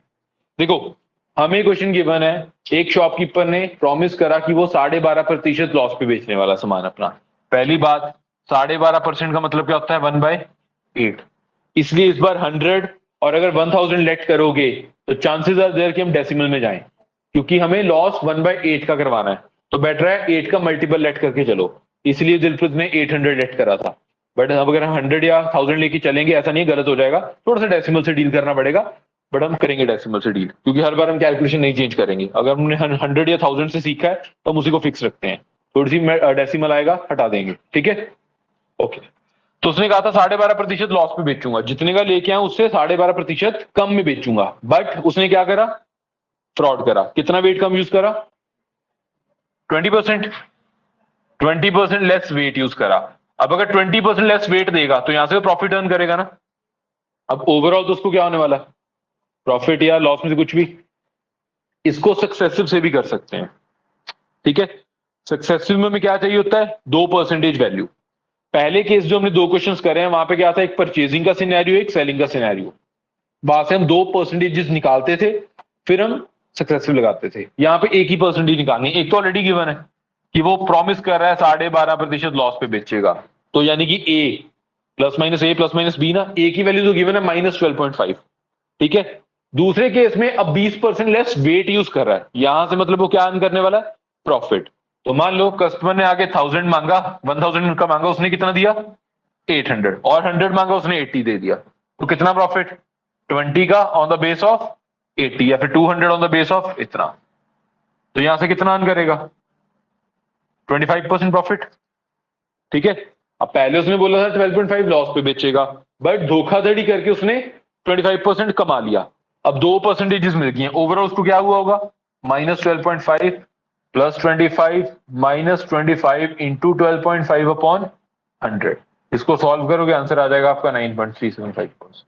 देखो, हमें क्वेश्चन गिवन है, एक शॉपकीपर ने प्रॉमिस करा कि वो 12.5% लॉस पे बेचने वाला सामान अपना। पहली बात, 12.5% का मतलब क्या होता है? 1/8। इसलिए इस बार 100 और अगर 1000 लेट करोगे तो चांसेस आर देयर कि हम डेसिमल में जाएं, क्योंकि हमें लॉस 1/8 का करवाना है, तो बेटर है 8 का मल्टीपल लेट करके चलो। इसलिए दिलप्रीत ने 800 लेट करा था, बट अब अगर हम 100 या 1000 लेके चलेंगे, ऐसा नहीं गलत हो जाएगा, थोड़ा सा डेसिमल से डील करना पड़ेगा, बट हम करेंगे डेसिमल से डील, क्योंकि हर बार हम कैलकुलेशन नहीं चेंज करेंगे। अगर हमने 100 या 1000 से सीखा है तो हम उसी को फिक्स रखते हैं, थोड़ी सी डेसिमल आएगा हटा देंगे, ठीक है, ओके। तो उसने कहा था 12.5% लॉस पे बेचूंगा, जितने का लेके आया उससे 12.5% कम में बेचूंगा, बट उसने क्या करा? फ्रॉड करा। कितना वेट कम यूज करा? 20%, 20% लेस वेट यूज करा। अब अगर 20% लेस वेट देगा तो यहां से प्रॉफिट अर्न करेगा ना। अब ओवरऑल तो उसको क्या होने वाला? प्रॉफिट या लॉस में से कुछ भी। इसको सक्सेसिव से भी कर सकते हैं, ठीक है। सक्सेसिव में हमें क्या चाहिए होता है? 2% वैल्यू। पहले केस जो हमने 2 क्वेश्चंस करे हैं वहां पे क्या था? एक परचेजिंग का सिनेरियो, एक सेलिंग का सिनेरियो। वहां से हम 2% निकालते थे, फिर हम सक्सेसिव लगाते थे। यहाँ पे एक ही परसेंटेज निकालनी है। एक तो ऑलरेडी गिवन है कि वो प्रॉमिस कर रहा है 12.5% लॉस पे बेचेगा, तो यानी कि ए plus minus A plus minus B ना, ए की वैल्यू जो गिवन है -12.5, ठीक है। दूसरे केस में अब 20% लेस वेट यूज कर रहा है, यहां से मतलब वो क्या अर्न करने वाला है? प्रॉफिट। तो मान लो कस्टमर ने आगे 1000 मांगा, 1000 का मांगा, उसने कितना दिया? 800, और 100 मांगा उसने 80 दे दिया, तो कितना प्रॉफिट? 20 का ऑन द बेस ऑफ 80, या फिर 200 ऑन द बेस ऑफ इतना। तो यहां से कितना अर्न करेगा? 25% प्रॉफिट, ठीक है। अब पहले उसने बोला था 12.5 लॉस पे बेचेगा, बट धोखाधड़ी करके उसने 25% कमा लिया। अब 2% मिल गई हैं, ओवरऑल उसको क्या हुआ होगा? -12.5 प्लस 25 -25 इंटू 12.5 अपॉन 100। इसको सॉल्व करोगे आंसर आ जाएगा आपका 9.375%।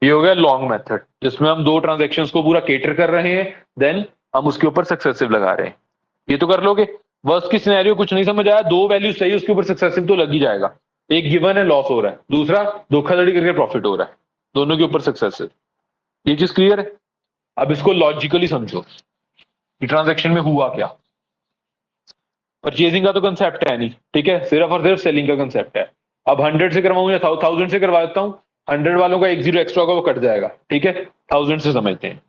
ये हो गया लॉन्ग मेथड, जिसमें हम 2 ट्रांजेक्शन्स को पूरा केटर कर रहे हैं, देन हम उसके ऊपर सक्सेसिव लगा रहे हैं। ये तो कर लोगे। वर्स्ट की सिनेरियो कुछ नहीं समझ आया, 2 वैल्यू सही, उसके ऊपर सक्सेसिव तो लग ही जाएगा। एक गिवन है लॉस हो रहा है, दूसरा धोखाधड़ी करके प्रॉफिट हो रहा है, दोनों के ऊपर सक्सेसिव। ये चीज क्लियर है? अब इसको लॉजिकली समझो कि ट्रांजेक्शन में हुआ क्या। परचेजिंग का तो कंसेप्ट है नहीं, ठीक है, सिर्फ और सिर्फ सेलिंग का कंसेप्ट है। अब 100 से करवाऊं या 1000 से करवा देता हूं, 100 वालों का 1 0 एक्स्ट्रा होगा वो कट जाएगा, ठीक है। 1000 से समझते हैं।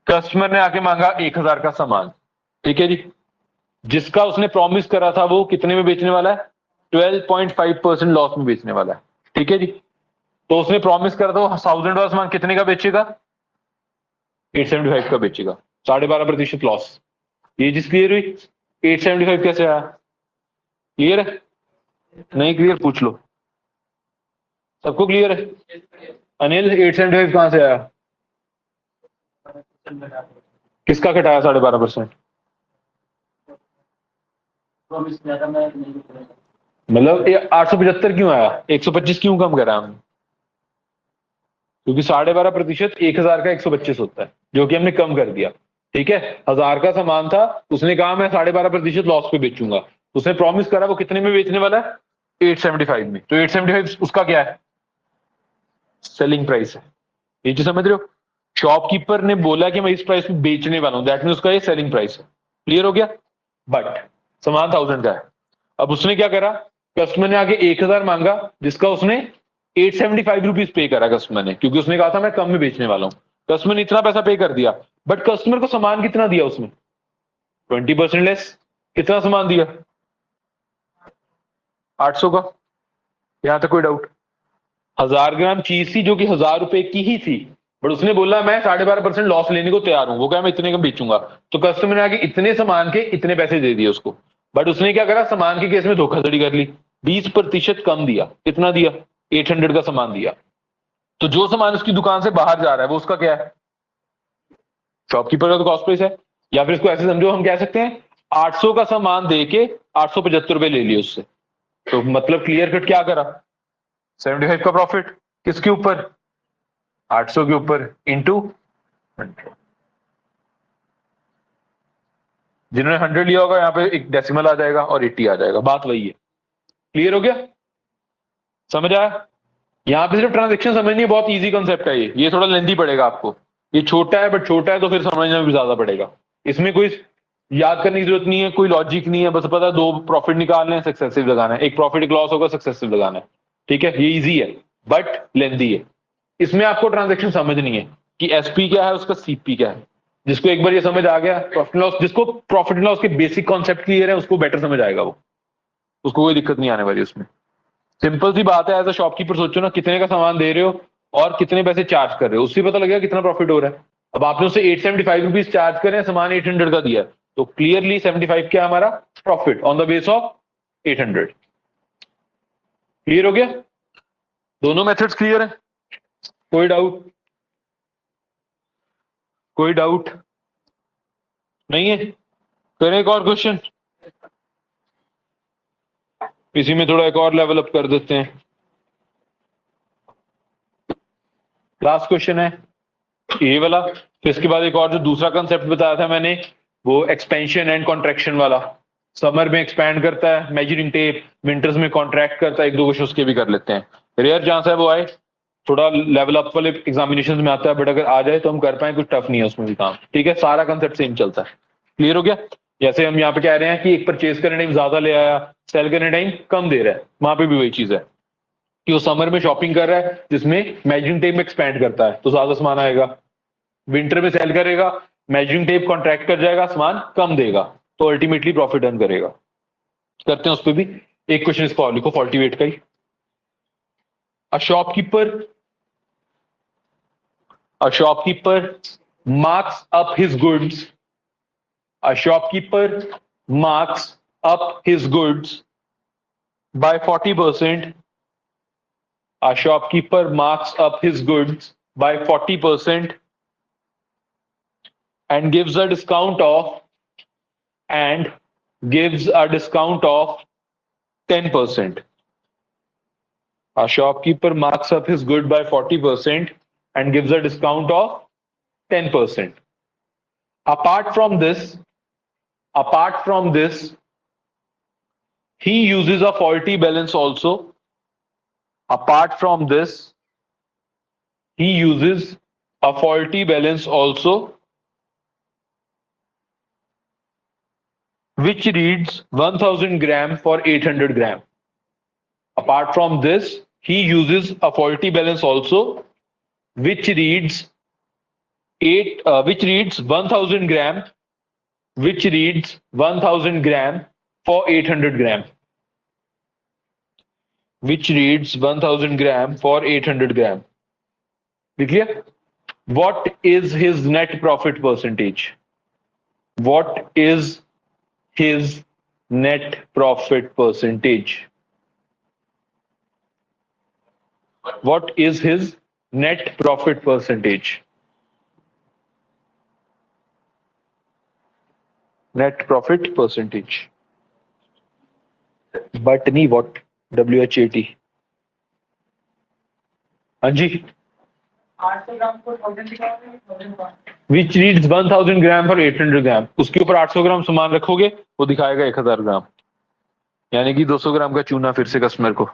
कस्टमर ने आके मांगा 1000 का सामान, ठीक है जी, जिसका उसने प्रॉमिस करा था वो कितने में बेचने वाला है, 12.5% लॉस में बेचने वाला है, ठीक है जी। तो उसने प्रॉमिस करा था वो 1000 वाला सामान कितने का बेचेगा, 875 का बेचेगा, 12.5% लॉस। ये चीज क्लियर हुई। 875 कैसे आया, क्लियर है, नहीं क्लियर पूछ लो, सबको क्लियर है। अनिल 875 कहां से आया, किसका घटाया 12.5%, मतलब ये 875 क्यों आया, 125 क्यों कम करा हमने, क्योंकि 12.5% 1000 का 125 होता है, जो कि हमने कम कर दिया, ठीक है। 1000 का सामान था, उसने कहा मैं 12.5% लॉस पे बेचूंगा, उसने प्रॉमिस करा वो कितने में बेचने वाला है, 875 में। तो 875 उसका क्या है, सेलिंग प्राइस है। ये चीज समझ रहे हो, शॉपकीपर ने बोला कि मैं इस प्राइस में बेचने वाला हूं, दैट मीन उसका ये सेलिंग प्राइस है, क्लियर हो गया। बट सामान 1000 का है, अब उसने क्या करा, कस्टमर ने आगे 1000 मांगा, जिसका उसने 875 रुपीज पे करा कस्टमर ने, क्योंकि उसने कहा था मैं कम में बेचने वाला हूं। कस्टमर ने इतना पैसा पे कर दिया, बट कस्टमर को सामान कितना दिया उसने, 20% लेस। कितना सामान दिया, 800 का। यहां तक कोई डाउट, 1000 ग्राम चीज थी जो कि 1000 रुपए की ही थी, बट उसने बोला मैं 12.5% लॉस लेने को तैयार हूं, वो क्या मैं इतने का बेचूंगा। तो कस्टमर ने आगे इतने सामान के इतने पैसे दे दिए उसको, बट उसने क्या करा, सामान के केस में धोखाधड़ी कर ली, 20% कम दिया। कितना दिया, 800 का सामान दिया। तो जो सामान उसकी दुकान से बाहर जा रहा है वो उसका क्या है, शॉपकीपर का तो कॉस्ट प्राइस है। या फिर इसको ऐसे समझो, हम कह सकते हैं 800 का सामान दे के 875 रुपए ले लिए उससे, तो मतलब क्लियर कट क्या करा, 75 का प्रॉफिट किसके ऊपर, 800 के ऊपर इंटू 100। जिन्होंने 100 लिया होगा, यहां पे एक डेसिमल आ जाएगा और 80 आ जाएगा, बात वही है। क्लियर हो गया, समझ आया। यहां पे सिर्फ ट्रांजेक्शन समझनी है, बहुत इजी कॉन्सेप्ट है ये थोड़ा लेंथी पड़ेगा आपको। ये छोटा है, बट छोटा है तो फिर समझना भी ज्यादा पड़ेगा। इसमें कोई याद करने की जरूरत नहीं है, कोई लॉजिक नहीं है, बस पता है 2 प्रॉफिट निकालने हैं, सक्सेसिव लगाना है, एक प्रॉफिट एक लॉस होगा, सक्सेसिव लगाना है, ठीक है। ये इजी है बट लेंथी है। इसमें आपको ट्रांजेक्शन समझनी है कि एसपी क्या है, उसका सीपी क्या है। जिसको एक बार ये समझ आ गया, प्रॉफिट लॉस, जिसको प्रॉफिट लॉस के बेसिक कॉन्सेप्ट क्लियर है, उसको बेटर समझ आएगा, वो उसको कोई दिक्कत नहीं आने वाली उसमें। सिंपल सी बात है, एज अ शॉपकीपर सोचो ना, कितने का सामान दे रहे हो और कितने पैसे चार्ज कर रहे हो, उससे पता लगेगा कितना प्रॉफिट हो रहा है। अब आपने उससे 875 रुपीज चार्ज करें, सामान 800 का दिया, तो क्लियरली 75 क्या हमारा profit on the base of 800। Clear हो गया, दोनों मेथड्स क्लियर है, कोई डाउट, कोई डाउट नहीं है। करें एक और क्वेश्चन, इसी में थोड़ा एक और लेवल अप कर देते हैं। लास्ट क्वेश्चन है ये वाला, फिर इसके बाद एक और जो दूसरा कंसेप्ट बताया था मैंने, वो एक्सपेंशन एंड कॉन्ट्रैक्शन वाला। समर में एक्सपैंड करता है मेजरिंग टेप, विंटर्स में कॉन्ट्रैक्ट करता है, एक दो क्वेश्चन उसके भी कर लेते हैं। रेयर चांस है वो आए, थोड़ा लेवल अप वाले एग्जामिनेशन में आता है, बट अगर आ जाए तो हम कर पाए, कुछ टफ नहीं है उसमें भी काम, ठीक है। सारा कंसेप्ट सेम चलता है, क्लियर हो गया। जैसे हम यहाँ पे कह रहे हैं कि एक परचेज करने टाइम ज्यादा ले आया, सेल करने टाइम कम दे रहा है, वहां पे भी वही चीज है कि वो समर में शॉपिंग कर रहा है जिसमें मेजरिंग टेप में एक्सपैंड करता है तो ज्यादा सामान आएगा, विंटर में सेल करेगा, मेजरिंग टेप कॉन्ट्रैक्ट कर जाएगा, सामान कम देगा, तो अल्टीमेटली प्रॉफिट अर्न करेगा। करते हैं उस पर भी एक क्वेश्चन, इसको और लिखो फॉल्टी वेट का ही। A shopkeeper marks up his goods, a shopkeeper marks up his goods by 40%, a shopkeeper marks up his goods by 40% and gives a discount of 10%. A shopkeeper marks up his good by 40% and gives a discount of 10%. Apart from this, he uses a faulty balance also. Apart from this, he uses a faulty balance also, which reads 1000 gram for 800 gram. Apart from this, he uses a faulty balance also, which reads 1000 gram, which reads 1000 gram for 800 gram, which reads 1000 gram for 800 gram. Be clear? What is his net profit percentage? What is his net profit percentage? What is his net profit percentage? Net profit percentage. But नहीं what? WHAT. हाँ जी. 800 ग्राम को 1000 दिखाओगे, Which reads 1000 gram for 800 ग्राम. उसके ऊपर 800 ग्राम सामान रखोगे वो दिखाएगा 1000 ग्राम. यानी कि 200 ग्राम का चूना फिर से कस्टमर को.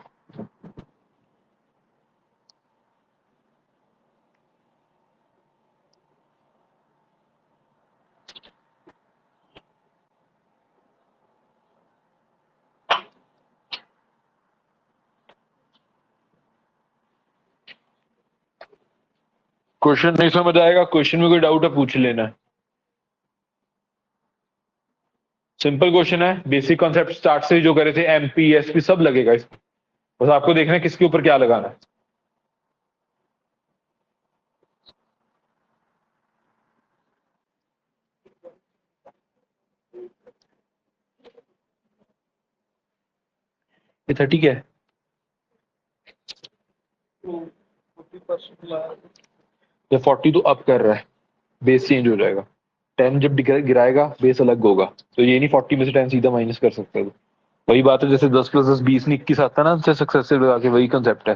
क्वेश्चन नहीं समझ आएगा, क्वेश्चन में कोई डाउट है पूछ लेना. सिंपल क्वेश्चन है, बेसिक कॉन्सेप्ट स्टार्ट से जो करे थे एमपी एसपी सब लगेगा इसमें. बस आपको देखना है किसके ऊपर क्या लगाना है. ये 30 क्या है? ये 40 तो अप कर रहा है, बेस चेंज हो जाएगा. 10 जब गिराएगा बेस अलग होगा, तो ये नहीं 40 में से 10 सीधा माइनस कर सकते हो. वही बात है जैसे 10 + 10 20 नहीं 21 आता ना, सक्सेसिव लगा के, वही कंसेप्ट है.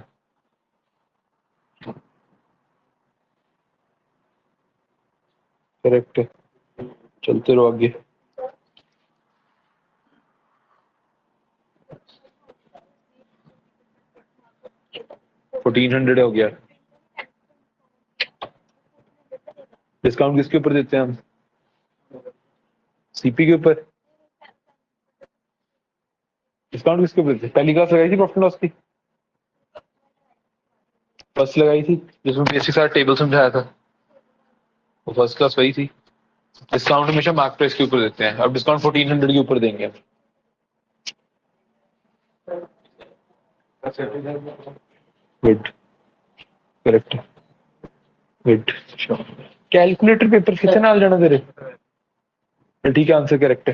करेक्ट है. चलते रहो आगे. $1400 हो गया. डिस्काउंट किसके ऊपर देते हैं हम? सीपी के ऊपर. डिस्काउंट किसके ऊपर देते हैं? पहली क्लास लगाई थी प्रॉफिट लॉस की, फर्स्ट लगाई थी जिसमें बेसिक सारा टेबल समझाया था, वो फर्स्ट क्लास वही थी. डिस्काउंट हमेशा मार्क प्राइस के ऊपर देते हैं. अब डिस्काउंट 1400 के ऊपर देंगे. Good. Correct. Good. Calculator paper कितने नाल जाना तेरे? ठीक है, आंसर करेक्ट है.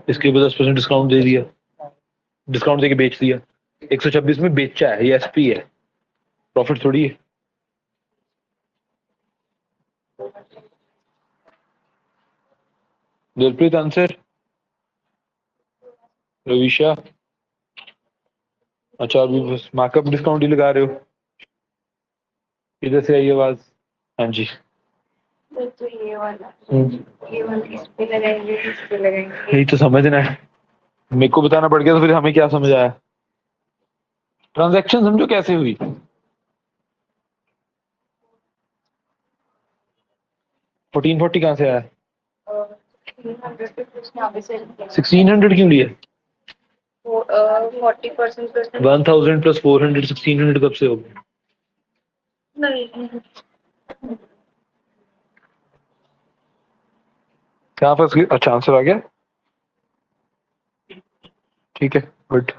इसके ऊपर 10% डिस्काउंट दे दिया, डिस्काउंट देके बेच दिया. 126 में बेचा है, ये एसपी है, प्रॉफिट थोड़ी है. दिलप्रीत आंसर. रविशा. अच्छा अभी बस मार्कअप डिस्काउंट ही लगा रहे हो. इधर से आई आवाज. हाँ जी. तो ये वाला इस पे लगाएंगे, इस पे लगाएंगे. यही तो समझना है. मेरे को बताना पड़ गया तो फिर हमें क्या समझ आया. ट्रांजैक्शन समझो कैसे हुई. 1440 कहाँ से आया? 300 पे कुछ यहाँ पे से 1600 क्यों लिया? 40% प्लस 1000 + 400 1600 कब से हो गया? नहीं. कहाँ फंस गए? अच्छा आंसर आ गया. ठीक है, गुड.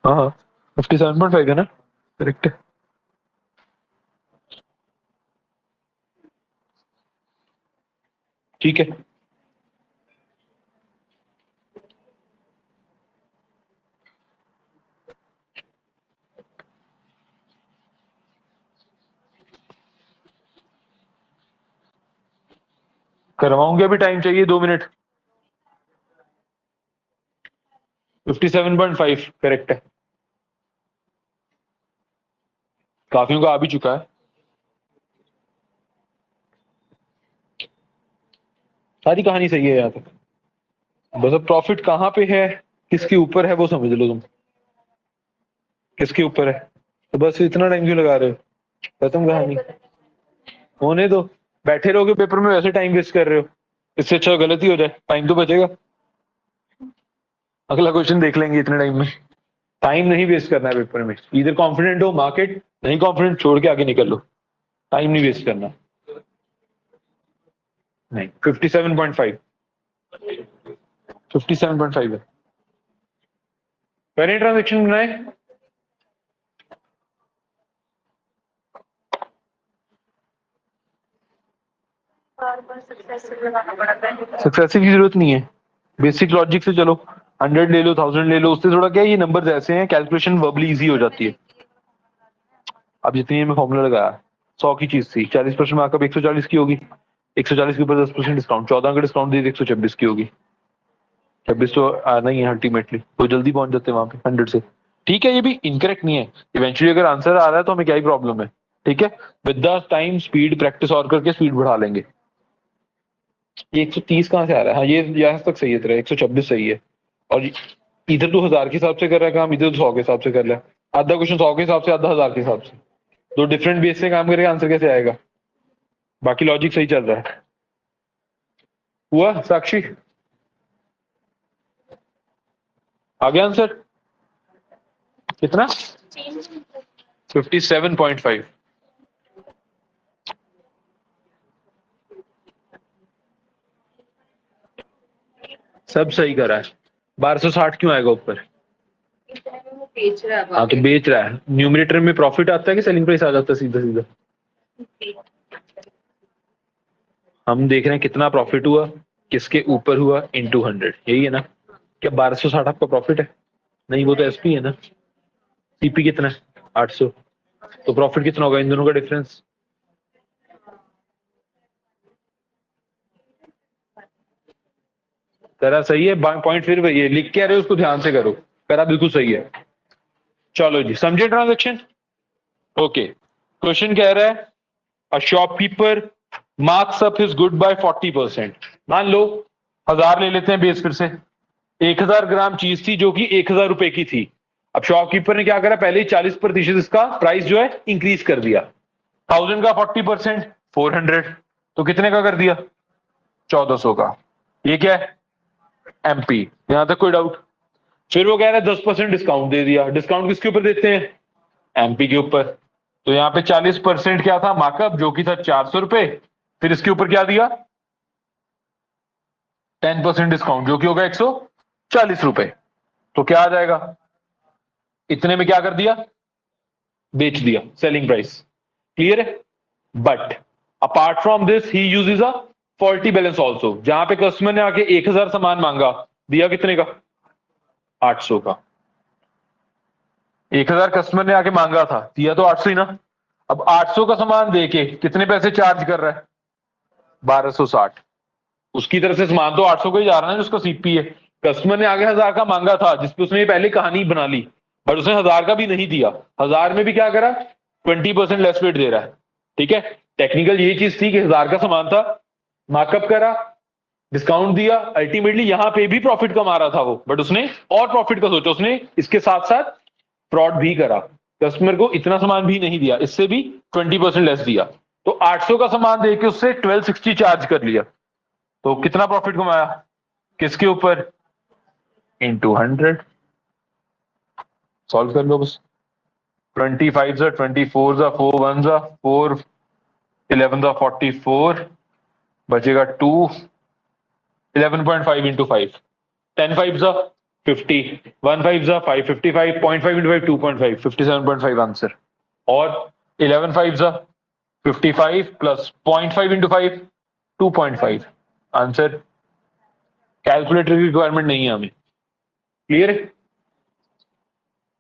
हाँ हाँ 57.5 है ना, करेक्ट है. ठीक है. करवाऊंगे, अभी टाइम चाहिए 2 मिनट. 57.5 करेक्ट है. काफियों का आ भी चुका है. सारी कहानी सही है यहाँ तक. बस अब प्रॉफिट कहाँ पे है, किसके ऊपर है वो समझ लो तुम. किसके ऊपर है, तो बस इतना टाइम क्यों लगा रहे हो? खत्म कहानी. होने दो. बैठे रहोगे पेपर में वैसे टाइम वेस्ट कर रहे हो. इससे अच्छा गलती हो जाए, टाइम तो बचेगा. अगला क्वेश्चन देख लेंगे इतने टाइम में, टाइम नहीं वेस्ट करना है पेपर में। इधर कॉन्फिडेंट हो मार्केट, नहीं कॉन्फिडेंट छोड़ के आगे निकल लो, टाइम नहीं वेस्ट करना। नहीं 57.5 57.5 है। पहले ट्रांजेक्शन बनाए, बार बार सक्सेसिव लगाना पड़ता है। सक्सेसिव की जरूरत नहीं है, बेसिक लॉजिक से चलो, 100 ले लो 1000 ले लो, उससे थोड़ा क्या है, ये नंबर्स ऐसे हैं कैलकुलेशन वर्बली इजी हो जाती है। अब जितनी मैं फॉर्मूला लगाया 100 की चीज थी, 40% मार्कअप 140 की होगी, 140 के ऊपर 10% डिस्काउंट, 14 का डिस्काउंट दे 126 की होगी। 26 तो आना ही है अल्टीमेटली, तो जल्दी पहुंच जाते हैं वहां पे 100 से। ठीक है, ये भी इनकरेक्ट नहीं है, इवेंचुअली अगर आंसर आ रहा है तो हमें क्या ही प्रॉब्लम है। ठीक है, with the time speed practice और करके स्पीड बढ़ा लेंगे। ये 130 कहाँ से आ रहा है? हाँ ये यहाँ तक सही है तेरा, 126 सही है। और इधर तो 1000 के हिसाब से कर रहा है काम, इधर तो 100 के हिसाब से कर रहा है। आधा क्वेश्चन 100 के हिसाब से, आधा 1000 के हिसाब से, दो डिफरेंट बेस से काम करेगा, आंसर कैसे आएगा? बाकी लॉजिक सही चल रहा है। हुआ साक्षी? आ गया आंसर कितना? 57.5। सब सही करा है। 1260 क्यों आएगा ऊपर? इतने में वो बेच रहा है। हाँ तो बेच रहा है, न्यूमरेटर में प्रॉफिट आता है कि सेलिंग प्राइस आ जाता है सीधा सीधा? हम देख रहे हैं कितना प्रॉफिट हुआ, किसके ऊपर हुआ, इनटू 100, यही है ना? क्या 1260 आपका प्रॉफिट है? नहीं, वो तो एसपी है ना। सीपी कितना है? 800। तो प्रॉफिट कितना होगा इन दोनों का डिफरेंस? करा सही है, पॉइंट फिर वही है, लिख के आ रहे हो उसको ध्यान से करो, करा बिल्कुल सही है। चलो जी, समझे ट्रांजेक्शन? ओके, क्वेश्चन कह रहा है a shopkeeper marks up his good by 40%। मान लो 1000 ले लेते हैं बेस, फिर से 1000 ग्राम चीज थी जो कि 1000 रुपए की थी। अब शॉपकीपर ने क्या करा, पहले ही 40% इसका प्राइस जो है इंक्रीज कर दिया। 1000 का 40% 400, तो कितने का कर दिया? 1400 का। ये क्या है? एमपी। यहां तक कोई डाउट? फिर वो कह रहा है 10% डिस्काउंट दे दिया। डिस्काउंट किसके ऊपर देते हैं? एमपी के ऊपर। तो यहाँ पे 40% क्या था मार्कअप, जो कि था 400 रुपए, फिर इसके ऊपर क्या दिया? 10% डिस्काउंट, जो कि होगा 140 रुपए। तो क्या आ जाएगा? इतने में क्या कर दिया? बेच दिया, सेलिंग प्राइस। क्लियर है? But apart from this he uses a faulty balance also. जहां पे कस्टमर ने आके 1000 सामान मांगा, दिया कितने का? 800 का। 1000 कस्टमर ने आके मांगा था, दिया तो 800 ही ना। अब 800 का सामान देके कितने पैसे चार्ज कर रहा है? 1260। उसकी तरफ से सामान तो 800 का ही जा रहा है ना, जिसका सीपी है। कस्टमर ने आगे 1000 का मांगा था, जिसपे उसने पहले कहानी बना ली, बट उसने 1000 का भी नहीं दिया। 1000 में भी क्या करा? 20% लेस वेट दे रहा है। ठीक है, टेक्निकल ये चीज थी कि 1000 का सामान था, मार्कअप करा, डिस्काउंट दिया, अल्टीमेटली यहां पे भी प्रॉफिट कमा रहा था वो, बट उसने और प्रॉफिट का सोचा, उसने इसके साथ साथ फ्रॉड भी करा। कस्टमर को इतना सामान भी नहीं दिया, इससे भी 20% लेस दिया। तो 800 का सामान देके उससे 1260 चार्ज कर लिया। तो कितना प्रॉफिट कमाया? किसके ऊपर? इनटू 100। सॉल्व कर लो बस। 25 जा 24 जा 4 1 जा 4 11 जा 44, बचेगा 2 11.5 इंटू 5, 10 5 जा 50, 1 5 जा 5 55, 0.5 इंटू 5 2.5, 57.5 आंसर। और 11 5 जा 55 प्लस 0.5 इंटू 5 2.5 आंसर। कैलकुलेटर की रिक्वायरमेंट नहीं है हमें। क्लियर है?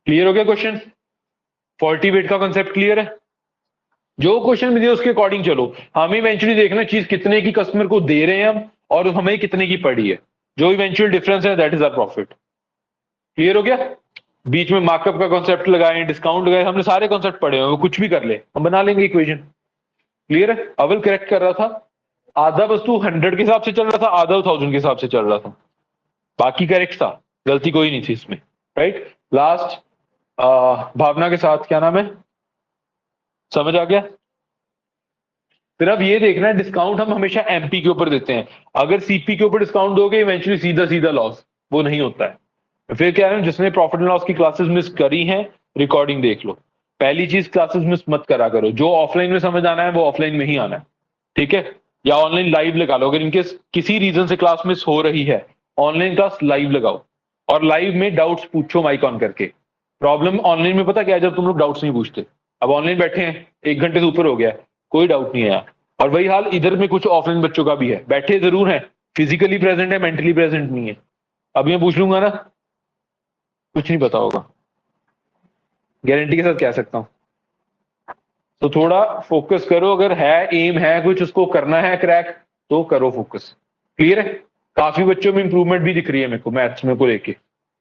क्लियर हो गया क्वेश्चन? 40 वेट का कॉन्सेप्ट क्लियर है? जो क्वेश्चन मिले उसके अकॉर्डिंग चलो। हमें इवेंचुअली देखना चीज कितने की कस्टमर को दे रहे हैं हम, और हमें कितने की पड़ी है। जो इवेंचुअल डिफरेंस है that is our profit. Clear हो गया? बीच में मार्कअप का कॉन्सेप्ट लगाए, डिस्काउंट लगाए, हमने सारे कॉन्सेप्ट पढ़े हैं, वो कुछ भी कर ले, हम बना लेंगे इक्वेशन। क्लियर है? अवल करेक्ट कर रहा था, आधा वस्तु 100 के हिसाब से चल रहा था, आधा 1000 के हिसाब से चल रहा था, बाकी करेक्ट था, गलती कोई नहीं थी इसमें। राइट? लास्ट भावना के साथ, क्या नाम है, समझ आ गया? फिर अब ये देखना है, डिस्काउंट हम हमेशा एमपी के ऊपर देते हैं। अगर सीपी के ऊपर डिस्काउंट दोगे इवेंचुअली सीधा सीधा लॉस, वो नहीं होता है। फिर कह रहे हैं जिसने प्रॉफिट एंड लॉस की क्लासेस मिस करी हैं रिकॉर्डिंग देख लो। पहली चीज क्लासेस मिस मत करा करो, जो ऑफलाइन में समझ आना है वो ऑफलाइन में ही आना है, ठीक है। या ऑनलाइन लाइव लगा लो, अगर इनके किसी रीजन से क्लास मिस हो रही है ऑनलाइन क्लास लाइव लगाओ, और लाइव में डाउट्स पूछो माइक ऑन करके। प्रॉब्लम ऑनलाइन में पता क्या है, जब तुम लोग डाउट्स नहीं पूछते। अब ऑनलाइन बैठे हैं 1 घंटे से ऊपर हो गया है, कोई डाउट नहीं है यार। और वही हाल इधर में कुछ ऑफलाइन बच्चों का भी है, बैठे जरूर है, फिजिकली प्रेजेंट है, मेंटली प्रेजेंट नहीं है। अब मैं पूछ लूंगा ना, कुछ नहीं पता होगा, गारंटी के साथ कह सकता हूं। तो थोड़ा फोकस करो, अगर है एम है कुछ उसको करना है क्रैक तो करो फोकस। क्लियर है? काफी बच्चों में इंप्रूवमेंट भी दिख रही है मेरे को मैथ्स में को लेके।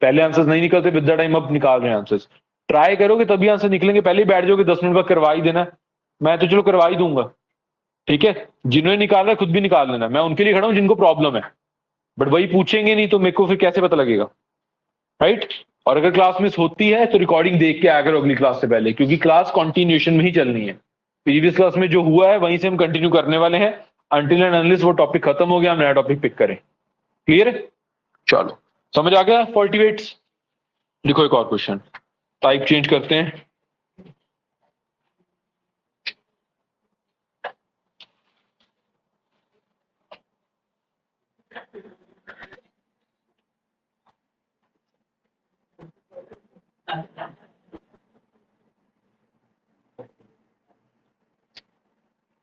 पहले आंसर्स नहीं निकलते विद द टाइम, अब निकाल रहे हैं आंसर्स। ट्राई करोगे तभी आंसर निकलेंगे, पहले ही बैठ जाओगे 10 मिनट बाद करवा ही देना। मैं तो चलो करवा ही दूंगा, ठीक है। जिन्होंने निकाला है खुद भी निकाल लेना, मैं उनके लिए खड़ा हूं जिनको प्रॉब्लम है। बट वही पूछेंगे नहीं तो मेरे को फिर कैसे पता लगेगा, राइट। और अगर क्लास मिस होती है तो रिकॉर्डिंग देख के आया करो अगली क्लास से पहले, क्योंकि क्लास कॉन्टिन्यूएशन में ही चलनी है। प्रीवियस क्लास में जो हुआ है वहीं से हम कंटिन्यू करने वाले हैं, अनटिल एंड अनलेस वो टॉपिक खत्म हो गया हम नया टॉपिक पिक करें। क्लियर है? चलो समझ आ गया फॉल्टी वेट्स। लिखो एक और क्वेश्चन, टाइप चेंज करते हैं।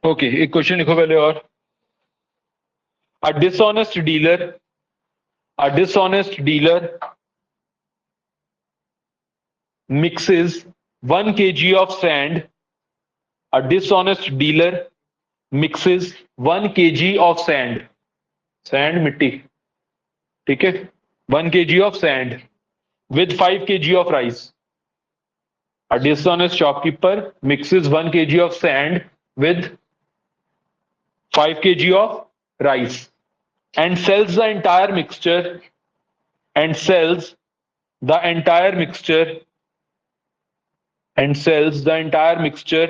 ओके एक क्वेश्चन लिखो पहले और। अ dishonest dealer, a dishonest dealer mixes 1 kg of sand, a dishonest dealer mixes 1 kg of sand, sand मिट्टी, ठीक है, 1 kg of sand with 5 kg of rice. A dishonest shopkeeper mixes 1 kg of sand with 5 kg of rice and sells the entire mixture, and sells the entire mixture, and sells the entire mixture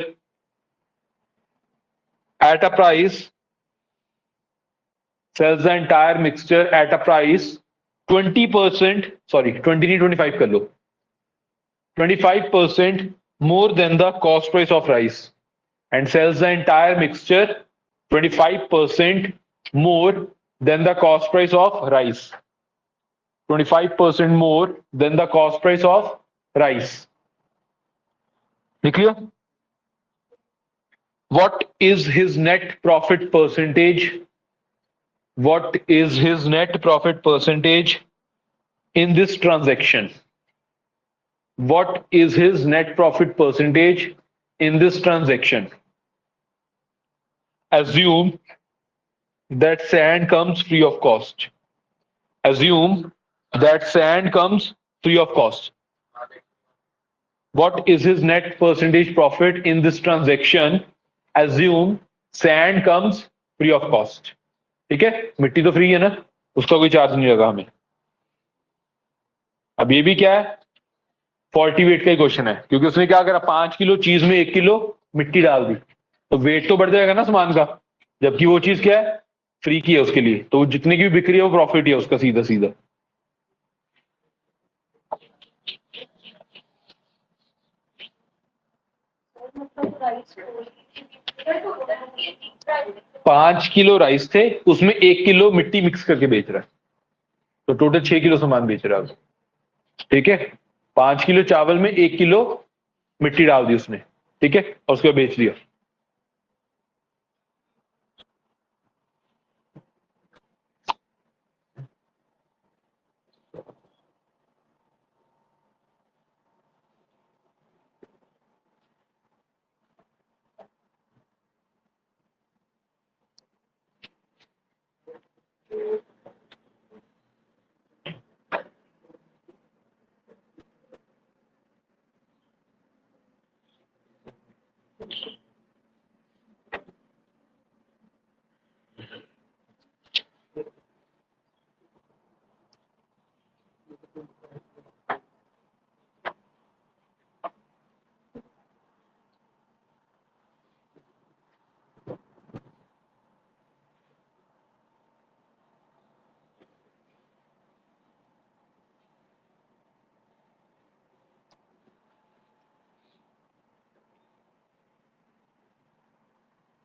at a price, sells the entire mixture at a price 20%, sorry 20 नहीं 25 कर लो, 25% more than the cost price of rice, and sells the entire mixture 25% more than the cost price of rice, 25% more than the cost price of rice. clear? What is his net profit percentage? What is his net profit percentage in this transaction? What is his net profit percentage in this transaction? Assume that sand comes free of cost. Assume that sand comes free of cost. What is his net percentage profit in this transaction? Assume sand comes free of cost. ठीक है, मिट्टी तो free है ना, उसका कोई charge नहीं लगा हमें। अब ये भी क्या है, 40 वेट का ही क्वेश्चन है, क्योंकि उसने क्या करा, 5 किलो चीज में 1 किलो मिट्टी डाल दी, तो वेट तो बढ़ जाएगा ना सामान का, जबकि वो चीज क्या है, फ्री की है उसके लिए, तो जितने की भी बिक्री है वो प्रॉफिट ही है उसका सीधा सीधा। मतलब राइस 5 किलो राइस थे, उसमें 1 किलो मिट्टी मिक्स करके बेच रहा है, तो टोटल 6 किलो सामान बेच रहा है वो। ठीक है, 5 किलो चावल में 1 किलो मिट्टी डाल दी उसने, ठीक है, और उसको बेच दिया।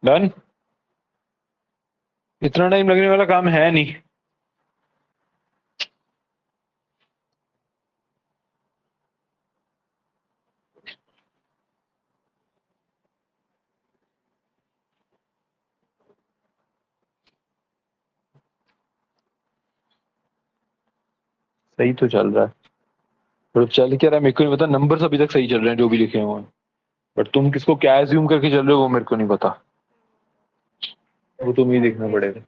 डन। इतना टाइम लगने वाला काम है नहीं। सही तो चल रहा है, पर चल क्या रहा है मेरे को नहीं पता। नंबर्स अभी तक सही चल रहे हैं जो भी लिखे हुए हैं, बट तुम किसको क्या एज्यूम करके चल रहे हो वो मेरे को नहीं पता, वो तुम्हें ही देखना पड़ेगा।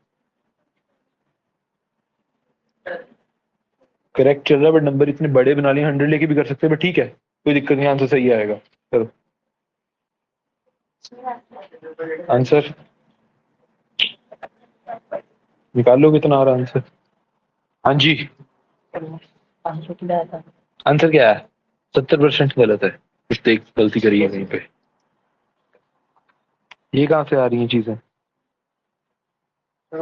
करेक्ट चल रहा है, बट नंबर इतने बड़े बना लिए, 100 लेके भी कर सकते हैं, बट ठीक है कोई दिक्कत नहीं, आंसर सही आएगा। चलो आंसर निकाल लो, कितना आ रहा है आंसर। हाँ जी, आंसर क्या है? 70% गलत है, कुछ देख गलती करी है कहीं पे। ये कहाँ से आ रही हैं चीजें? 1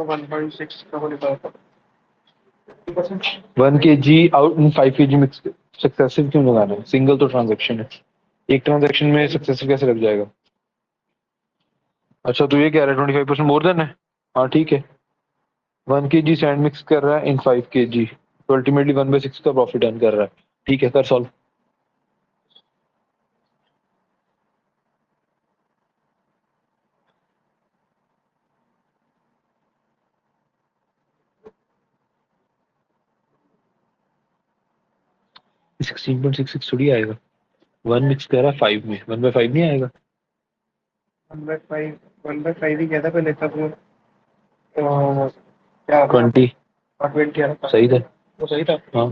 kg out and 5 kg mix successive क्यों लगाना है? सिंगल तो ट्रांजैक्शन है, एक ट्रांजैक्शन में सक्सेसिव कैसे लग जाएगा? अच्छा तो ये कह रहा है 25% मोर देन है। हाँ ठीक है, 1 kg सैंड मिक्स कर रहा है इन 5 kg, तो अल्टीमेटली 1/6 का प्रॉफिट अर्न कर रहा है। ठीक है कर सॉल्व। ये 16.66 थोड़ी आएगा, 1 मिक्स कर रहा है 5 में, 1/5 नहीं आएगा। 1/5 ही कहता पहले तब वो क्या 20 20 आ रहा था, सही था। वो सही था। हाँ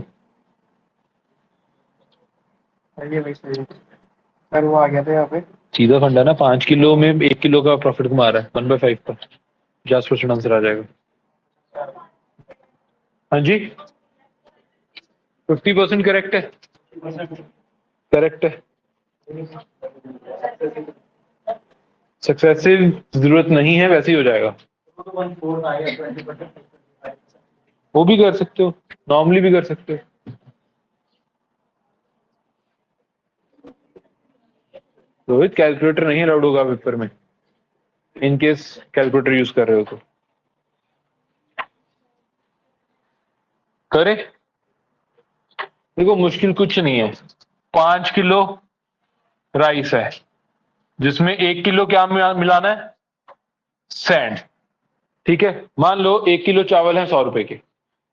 सही है भाई, सही है। सर वो आ गया था यहाँ पे। सीधा फंडा ना, 5 किलो में 1 किलो का प्रॉफिट कमा रहा है 1/5 का, 50% आंसर आ जाएगा। हाँ जी 50% करेक्ट है, करेक्ट है। सक्सेसिव जरूरत नहीं है, वैसे ही हो जाएगा। वो भी कर सकते हो, नॉर्मली भी कर सकते हो। रोहित कैलकुलेटर नहीं अलाउड होगा पेपर में, इन केस कैलकुलेटर यूज कर रहे हो तो। करे देखो मुश्किल कुछ नहीं है, 5 किलो राइस है जिसमें 1 किलो क्या मिलाना है? सैंड। ठीक है मान लो 1 किलो चावल है 100 रुपए के,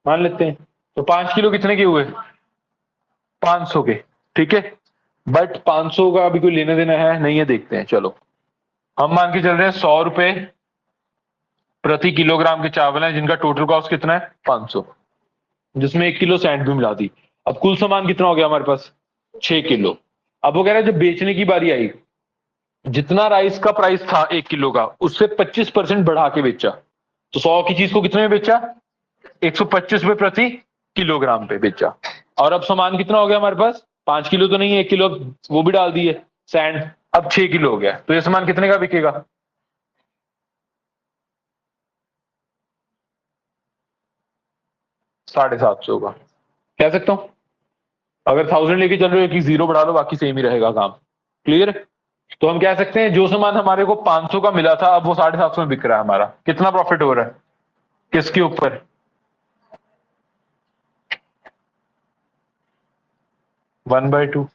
मान लेते हैं, तो 5 किलो कितने के हुए? 500 के। ठीक है बट 500 का अभी कोई लेना देना है नहीं है, देखते हैं। चलो हम मान के चल रहे हैं 100 रुपए प्रति किलोग्राम के चावल हैं जिनका टोटल कॉस्ट कितना है? 500, जिसमें 1 किलो सैंड भी मिला दी। अब कुल सामान कितना हो गया हमारे पास? 6 किलो। अब वो कह रहा है जब बेचने की बारी आई, जितना राइस का प्राइस था 1 किलो का, उससे 25% बढ़ा के बेचा, तो 100 की चीज को कितने में बेचा? 125 रुपए प्रति किलोग्राम पे बेचा। और अब सामान कितना हो गया हमारे पास? 5 किलो तो नहीं है, 1 किलो वो भी डाल दिए सैंड, अब 6 किलो हो गया, तो ये सामान कितने का बिकेगा? 750 का। कह सकता हूं अगर 1000 लेके चल रहे हो कि 0 बढ़ा लो, बाकी सेम ही रहेगा काम। क्लियर? तो हम कह सकते हैं जो सामान हमारे को 500 का मिला था, अब वो 750 में बिक रहा है, हमारा कितना प्रॉफिट हो रहा है? किसके ऊपर? 1/2।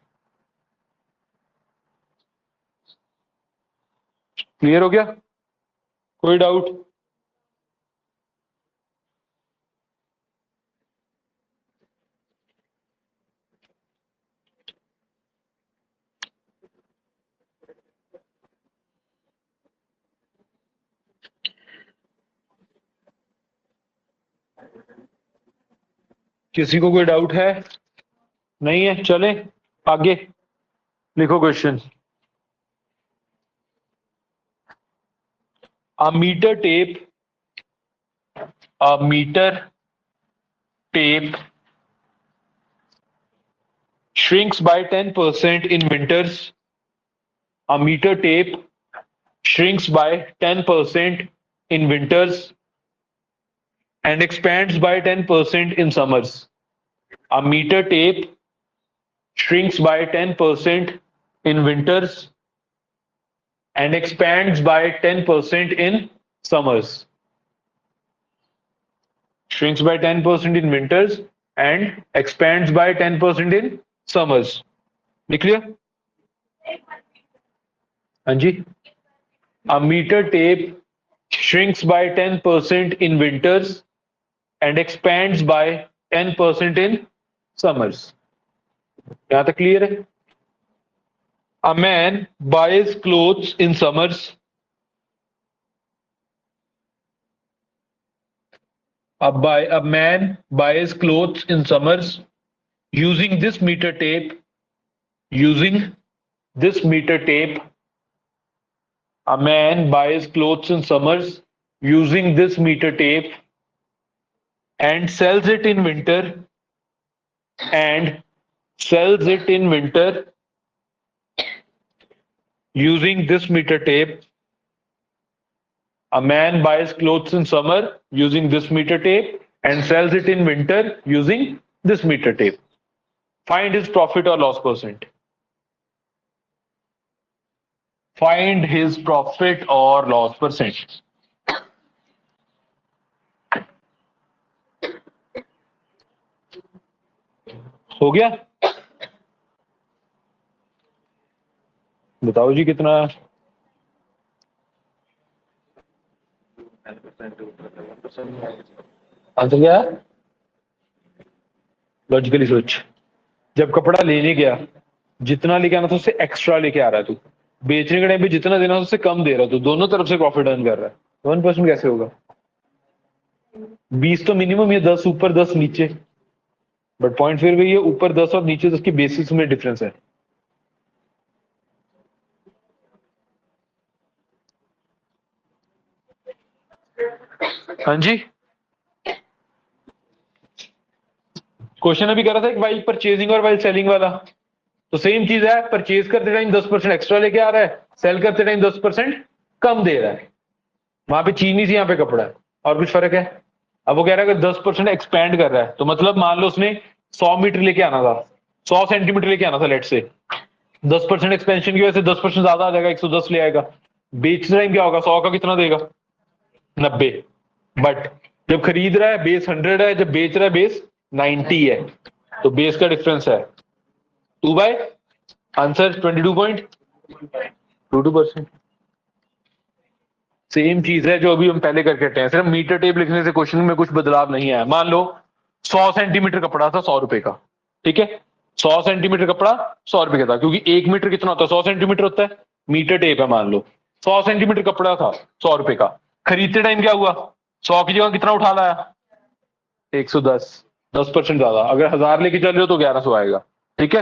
क्लियर हो गया? कोई डाउट? किसी को कोई डाउट है? नहीं है? चले आगे, लिखो question. A meter tape, a meter tape shrinks by 10% in winters. A meter tape shrinks by 10% in winters and expands by 10% in summers. A meter tape shrinks by 10% in winters and expands by 10% in summers. Shrinks by 10% in winters and expands by 10% in summers. Clear? हाँ जी. A meter tape shrinks by 10% in winters and expands by 10% in summers. यहाँ तक clear है? A man buys clothes in summers. A man buys clothes in summers using this meter tape. Using this meter tape. A man buys clothes in summers using this meter tape and sells it in winter. And sells it in winter using this meter tape. A man buys clothes in summer using this meter tape and sells it in winter using this meter tape. Find his profit or loss percent. Find his profit or loss percent. हो गया? बताओ जी कितना? Answer क्या है? Logically सोच. जब कपड़ा लेने गया, जितना लेके आना था उससे एक्स्ट्रा लेके आ रहा है तू. बेचने के टाइम पे जितना देना था उससे कम दे रहा है. तो दोनों तरफ से प्रॉफिट अर्न कर रहा है. 1% कैसे होगा? 20 तो मिनिमम, ये 10 ऊपर 10 नीचे. बट पॉइंट फिर भी ये ऊपर 10 और नीचे 10 की बेसिस में डिफरेंस है. हाँ जी. क्वेश्चन अभी कर रहा था एक वाइल परचेजिंग और वाइल सेलिंग वाला. तो सेम चीज है. परचेज करते टाइम 10% एक्स्ट्रा लेके आ रहा है, सेल करते टाइम 10% कम दे रहा है. वहां पे चीनी थी, यहाँ पे कपड़ा है. और कुछ फर्क है? अब वो कह रहा है कि 10% एक्सपैंड कर रहा है, तो मतलब मान लो उसने 100 मीटर लेके आना था, 100 सेंटीमीटर लेके आना था लेट से. 10% एक्सपेंशन की वजह से 10% ज्यादा आ जाएगा, 110 ले आएगा. बेचते टाइम क्या होगा? 100 का कितना देगा? 90. बट जब खरीद रहा है बेस 100 है, जब बेच रहा है बेस 90 है. तो बेस का डिफरेंस है 2 बाय आंसर 22.22%. सेम चीज है जो अभी हम पहले करके हटे हैं. सिर्फ मीटर टेप लिखने से क्वेश्चन में कुछ बदलाव नहीं है. मान लो 100 सेंटीमीटर कपड़ा था 100 रुपए का. ठीक है, 100 सेंटीमीटर कपड़ा 100 रुपए का था, क्योंकि 1 मीटर कितना होता है? 100 सेंटीमीटर होता है. मीटर टेप है, मान लो 100 सेंटीमीटर कपड़ा था 100 रुपए का. खरीदते टाइम क्या हुआ? 100 की जगह कितना उठा लाया? 110. 10% ज्यादा. अगर 1000 लेके चल रहे हो तो 1100 आएगा. ठीक है,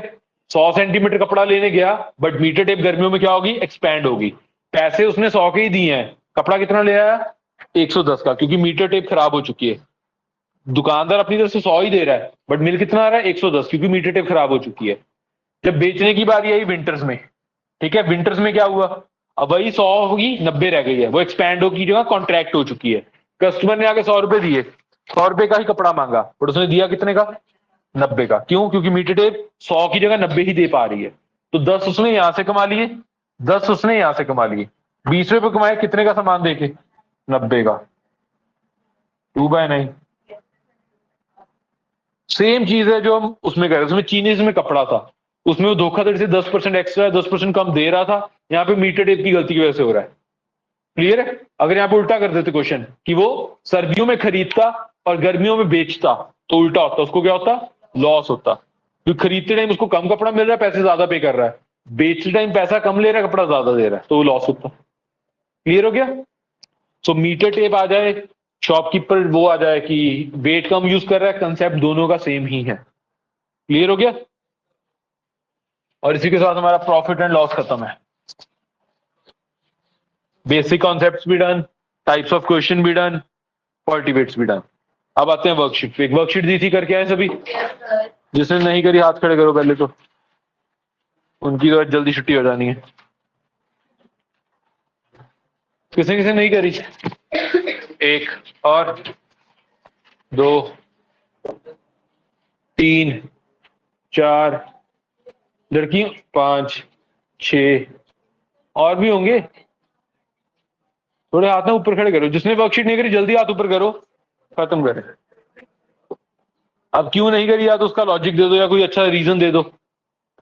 100 सेंटीमीटर कपड़ा लेने गया, बट मीटर टेप गर्मियों में क्या होगी? एक्सपैंड होगी. पैसे उसने 100 के ही दिए हैं, कपड़ा कितना ले आया? 110 का, क्योंकि मीटर टेप खराब हो चुकी है. दुकानदार अपनी तरफ से 100 ही दे रहा है, बट मिल कितना आ रहा है? 110, क्योंकि मीटर टेप खराब हो चुकी है. जब बेचने की बारी आई विंटर्स में, ठीक है, विंटर्स में क्या हुआ? अब वही 100 होगी 90 रह गई है, वो एक्सपैंड होगी जगह कॉन्ट्रैक्ट हो चुकी है. कस्टमर ने आगे 100 रुपए दिए, 100 रुपए का ही कपड़ा मांगा, बट उसने दिया कितने का? 90 का. क्यों? क्योंकि मीटर टेप 100 की जगह 90 ही दे पा रही है. तो 10 उसने यहां से कमा लिए, 10 उसने यहां से कमा लिए. 20 रुपए कमाए कितने का सामान देके? 90 का. 2/9. सेम चीज है जो हम उसमें कर रहे. उसमें चीनी में कपड़ा था, उसमें वो धोखाधड़ी से 10% एक्स्ट्रा 10% कम दे रहा था. यहाँ पे मीटर टेप की गलती की वजह से हो रहा है. क्लियर है? अगर यहाँ पे उल्टा कर देते क्वेश्चन कि वो सर्दियों में खरीदता और गर्मियों में बेचता, तो उल्टा होता. उसको क्या होता? लॉस होता. क्योंकि खरीदते टाइम उसको कम कपड़ा मिल रहा है, पैसे ज्यादा पे कर रहा है. बेचते टाइम पैसा कम ले रहा है, कपड़ा ज्यादा दे रहा है, तो वो लॉस होता. क्लियर हो गया? सो मीटर टेप आ जाए, शॉपकीपर वो आ जाए कि वेट कम यूज कर रहा है, कंसेप्ट दोनों का सेम ही है. क्लियर हो गया? और इसी के साथ हमारा प्रॉफिट एंड लॉस खत्म है. बेसिक कॉन्सेप्ट्स भी डन, टाइप्स ऑफ क्वेश्चन भी डन, क्वालिटी भी डन. अब आते हैं वर्कशीट पे. एक वर्कशीट दी थी, करके आए सभी? जिसने नहीं करी हाथ खड़े करो पहले, तो उनकी तो जल्दी छुट्टी हो जानी है. किसने किसने नहीं करी? 1 और 2 3 4 लड़की 5 6 और भी होंगे, थोड़े हाथ ना ऊपर खड़े करो, जिसने वर्कशीट नहीं करी जल्दी हाथ ऊपर करो, खत्म करें। अब क्यों नहीं करी या तो उसका लॉजिक दे दो या कोई अच्छा रीजन दे दो,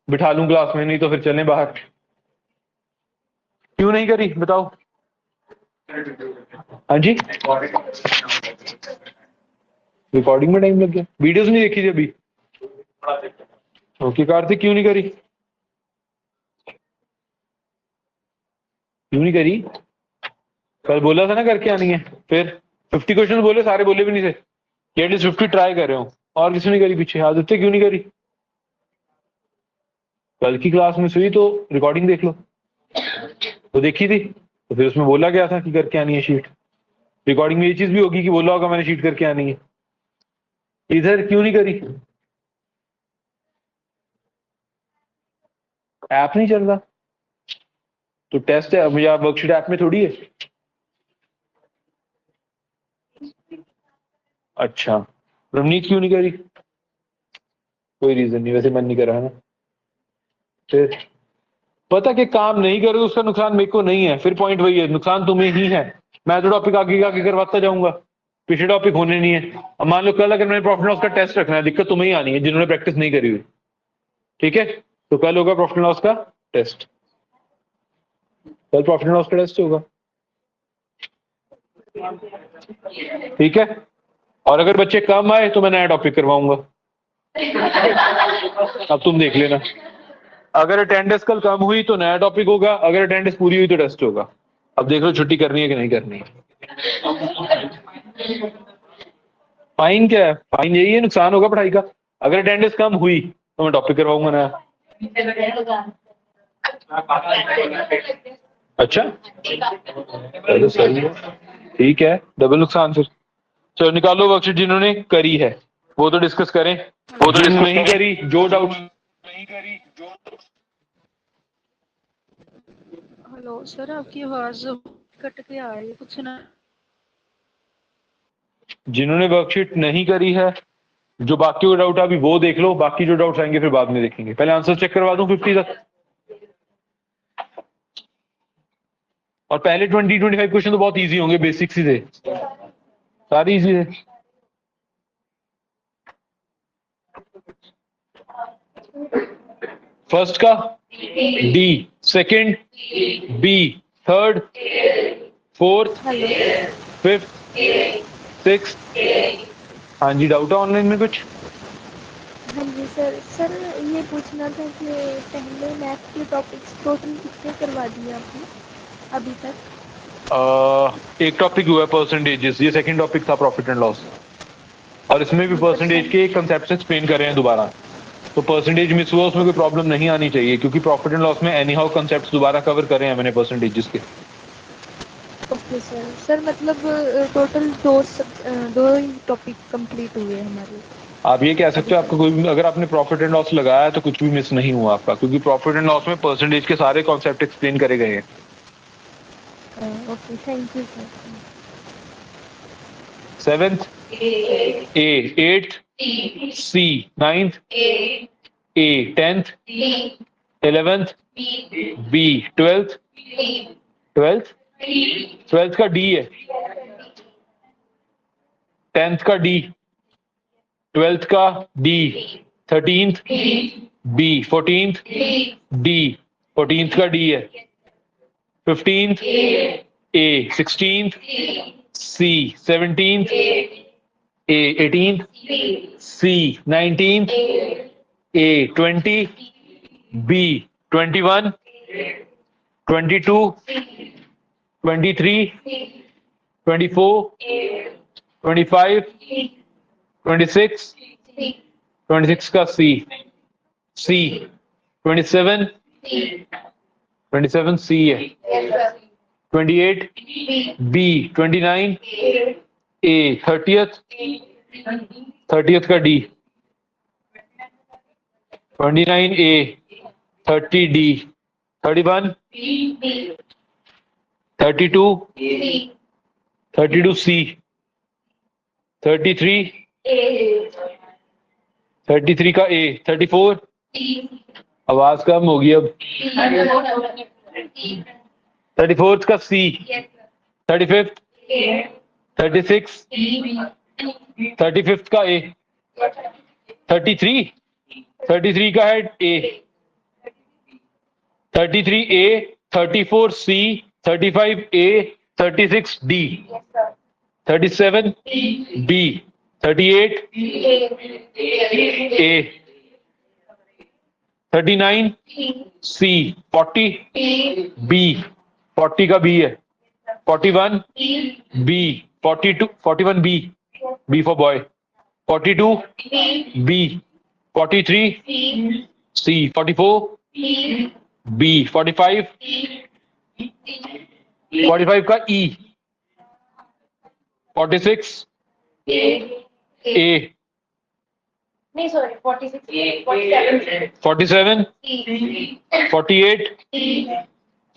बिठा लूं क्लास में, नहीं तो फिर चलें बाहर। क्यों नहीं करी बताओ। हाँ जी, रिकॉर्डिंग में टाइम लग गया, वीडियोस नहीं देखी थी अभी। ओके कार्तिक, क्यों नहीं करी, क्यों नहीं करी? कल बोला था ना करके आनी है। फिर 50 क्वेश्चन बोले, सारे बोले भी नहीं थे कि एटलीस्ट 50 ट्राई कर रहे हो, और किसी ने करी पीछे? आदित्य क्यों नहीं करी? कल की क्लास में सुई तो रिकॉर्डिंग देख लो, तो देखी थी, तो फिर उसमें बोला गया था कि करके आनी है शीट। रिकॉर्डिंग में ये चीज भी होगी कि बोला होगा मैंने शीट करके आनी है। इधर क्यों नहीं करी? ऐप नहीं चल रहा तो टेस्ट है मुझे, वर्कशीट ऐप में थोड़ी है। अच्छा, रवनीत क्यों नहीं करी? कोई रीजन नहीं, वैसे मन नहीं कर रहा ना। फिर पता कि काम नहीं करोगे उसका नुकसान मेरे को नहीं है, फिर पॉइंट वही है, नुकसान तुम्हें ही है। मैं तो टॉपिक आगे आगे करवाता जाऊंगा, पिछले टॉपिक होने नहीं है। अब मान लो कल अगर मैंने प्रॉफिट लॉस का टेस्ट रखना है, दिक्कत तुम्हें ही आनी है जिन्होंने प्रैक्टिस नहीं करी हुई। ठीक है, तो कल होगा प्रॉफिट लॉस का टेस्ट, कल प्रॉफिट लॉस का टेस्ट होगा। ठीक है, और अगर बच्चे कम आए तो मैं नया टॉपिक करवाऊंगा। अब तुम देख लेना, अगर अटेंडेंस कल कम हुई तो नया टॉपिक होगा, अगर अटेंडेंस पूरी हुई तो टेस्ट होगा। अब देख लो छुट्टी करनी है कि नहीं करनी है। फाइन क्या है? फाइन यही है, नुकसान होगा पढ़ाई का। अगर अटेंडेंस कम हुई तो मैं टॉपिक करवाऊंगा नया। अच्छा, चलो सही है, ठीक है, डबल नुकसान फिर। चलो निकालो वर्कशीट जिन्होंने करी है, वो तो डिस्कस करें। वो तो डिस्कस नहीं करी, जो डाउट हेलो सर, आपकी आवाज कट के आ रही है, कुछ ना। जिन्होंने वर्कशीट नहीं करी है, जो बाकी को डाउट अभी वो देख लो, बाकी जो डाउट्स आएंगे फिर बाद में देखेंगे। पहले आंसर चेक करवा दूं 50 तक, और पहले 20-25 क्वेश्चन तो बहुत इजी होंगे, बेसिक्स ही थे, सारे इजी थे। फर्स्ट का D, second B, third, fourth, fifth, six. हाँ जी, डाउट है ऑनलाइन में कुछ? हाँ जी सर, सर ये पूछना था कि पहले मैथ के टॉपिक्स टोटल कितने करवा दिए आपने अभी तक? एक टॉपिक हुआ है परसेंटेजेस, ये सेकंड टॉपिक था प्रॉफिट एंड लॉस, और इसमें भी परसेंटेज के कंसेप्ट एक्सप्लेन कर रहे हैं दोबारा। तो परसेंटेज मिस हुआ उसमें कोई प्रॉब्लम नहीं आनी चाहिए, क्योंकि प्रॉफिट एंड लॉस में एनी हाउ कंसेप्ट दोबारा कवर करे हैं मैंने परसेंटेजेस के। ओके सर, सर मतलब टोटल दो ही टॉपिक कंप्लीट हुए हमारे। आप ये कह सकते हो आपका कोई भी, अगर आपने प्रॉफिट एंड लॉस लगाया है तो कुछ भी मिस नहीं हुआ आपका, क्योंकि प्रॉफिट एंड लॉस में परसेंटेज के सारे कॉन्सेप्ट एक्सप्लेन करे गए हैं। Okay, thank you sir. 7th A, 8th C, 9th A, 10th 11th B, 12th का D है, 10th का D, 12th का D, 13th B, 14th D, 14th का D है, 15th A, 16th C, 17th A, 18th C, 19th A, 20 B, 21 22 23 24 25 26 26 का C, 27 C है, 28 B, 29 A, 30th का D, 29 A, 30 D, 31 32 C, 33 का A, 34 आवाज कम होगी अब, 34th का C, 35th, 36, 35th का A, 33 का है A, 33A, 34C, 35A, 36D, 37B, 38A, 39C, 40B, 40 का B है, 41B, 41B, B for boy, 42B, 43C, 44B, 45 का E, 46A, नहीं सॉरी 46 47, 48,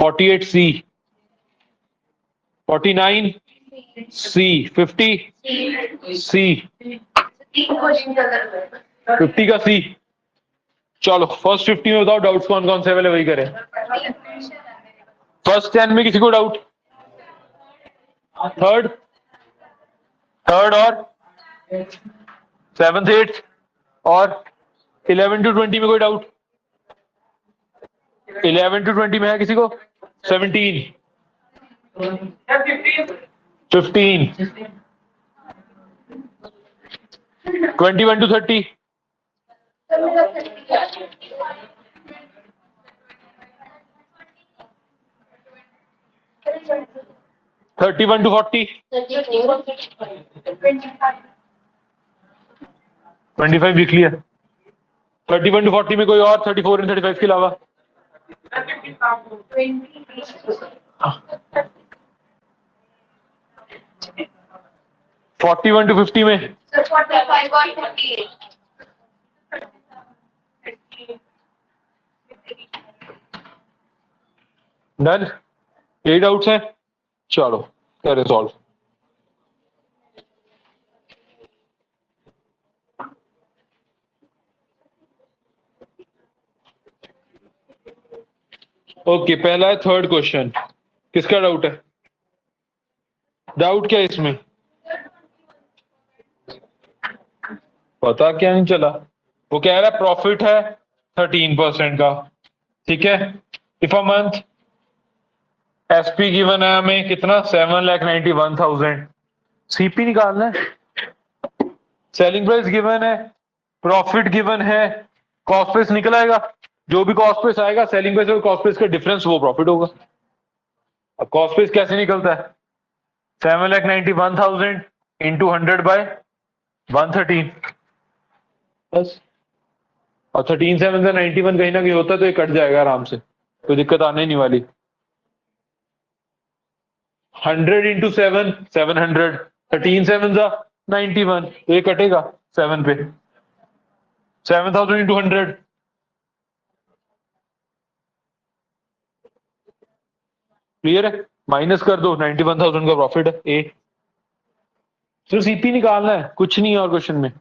48C, 49C, 50C, 50 का C। चलो फर्स्ट 50 में बताओ डाउट्स कौन कौन से वाले वही करें। फर्स्ट 10 में किसी को डाउट? थर्ड और 7th 8th और 11 to 20 में कोई डाउट? 11 to 20 में है किसी को? 17, 15, 21 to 30, 31 to 40, 25 लिख लिया। 31 to 40 में कोई और? 34 and 35 के अलावा? 41 to 50 में? 45 और 48 डन। यही डाउट्स हैं? चलो करें सॉल्व। ओके पहला है थर्ड क्वेश्चन। किसका डाउट है? डाउट क्या है इसमें? पता क्या नहीं चला। वो कह रहा है प्रॉफिट है 13% का, ठीक है। If a month SP given है हमें कितना? 7,91,000। सीपी निकालना है। सेलिंग प्राइस गिवन है, प्रॉफिट गिवन है, कॉस्ट प्राइस निकल आएगा। जो भी कॉस्ट प्राइस आएगा सेलिंग प्राइस और कॉस्ट प्राइस का डिफरेंस वो प्रॉफिट होगा। अब कॉस्ट प्राइस कैसे निकलता है? 7,91,000 इंटू 100 बाय 113 बस। और 13 7 से 91 कहीं ना कहीं होता है तो ये कट जाएगा आराम से, कोई दिक्कत आने नहीं वाली। 100 इंटू 7 700, 13 7 जा 91 तो ये कटेगा 7 पे। 7,000 इंटू 100 क्लियर है? माइनस कर दो, 91,000 का प्रॉफिट है ए। सिर्फ सीपी निकालना है, कुछ नहीं है और क्वेश्चन में।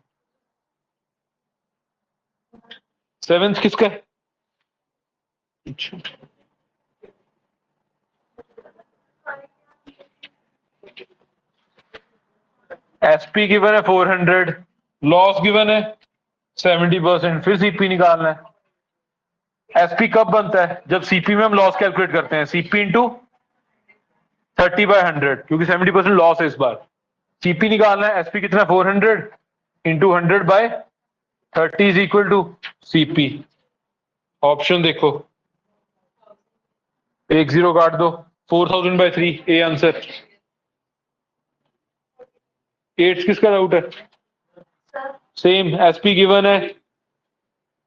7th किसका है? एसपी गिवन है 400, लॉस गिवन है 70%, फिर सीपी निकालना है। एसपी कब बनता है? जब सीपी में हम लॉस कैलकुलेट करते हैं, सीपी इंटू 30/100, क्योंकि 70% लॉस है इस बार। सीपी निकालना है, एसपी कितना? 400 into 100/30 is equal to CP. Option देखो, 1 0 काट दो, 4,000/3 ए आंसर। 8 किसका डाउट है? सेम, एसपी गिवन है,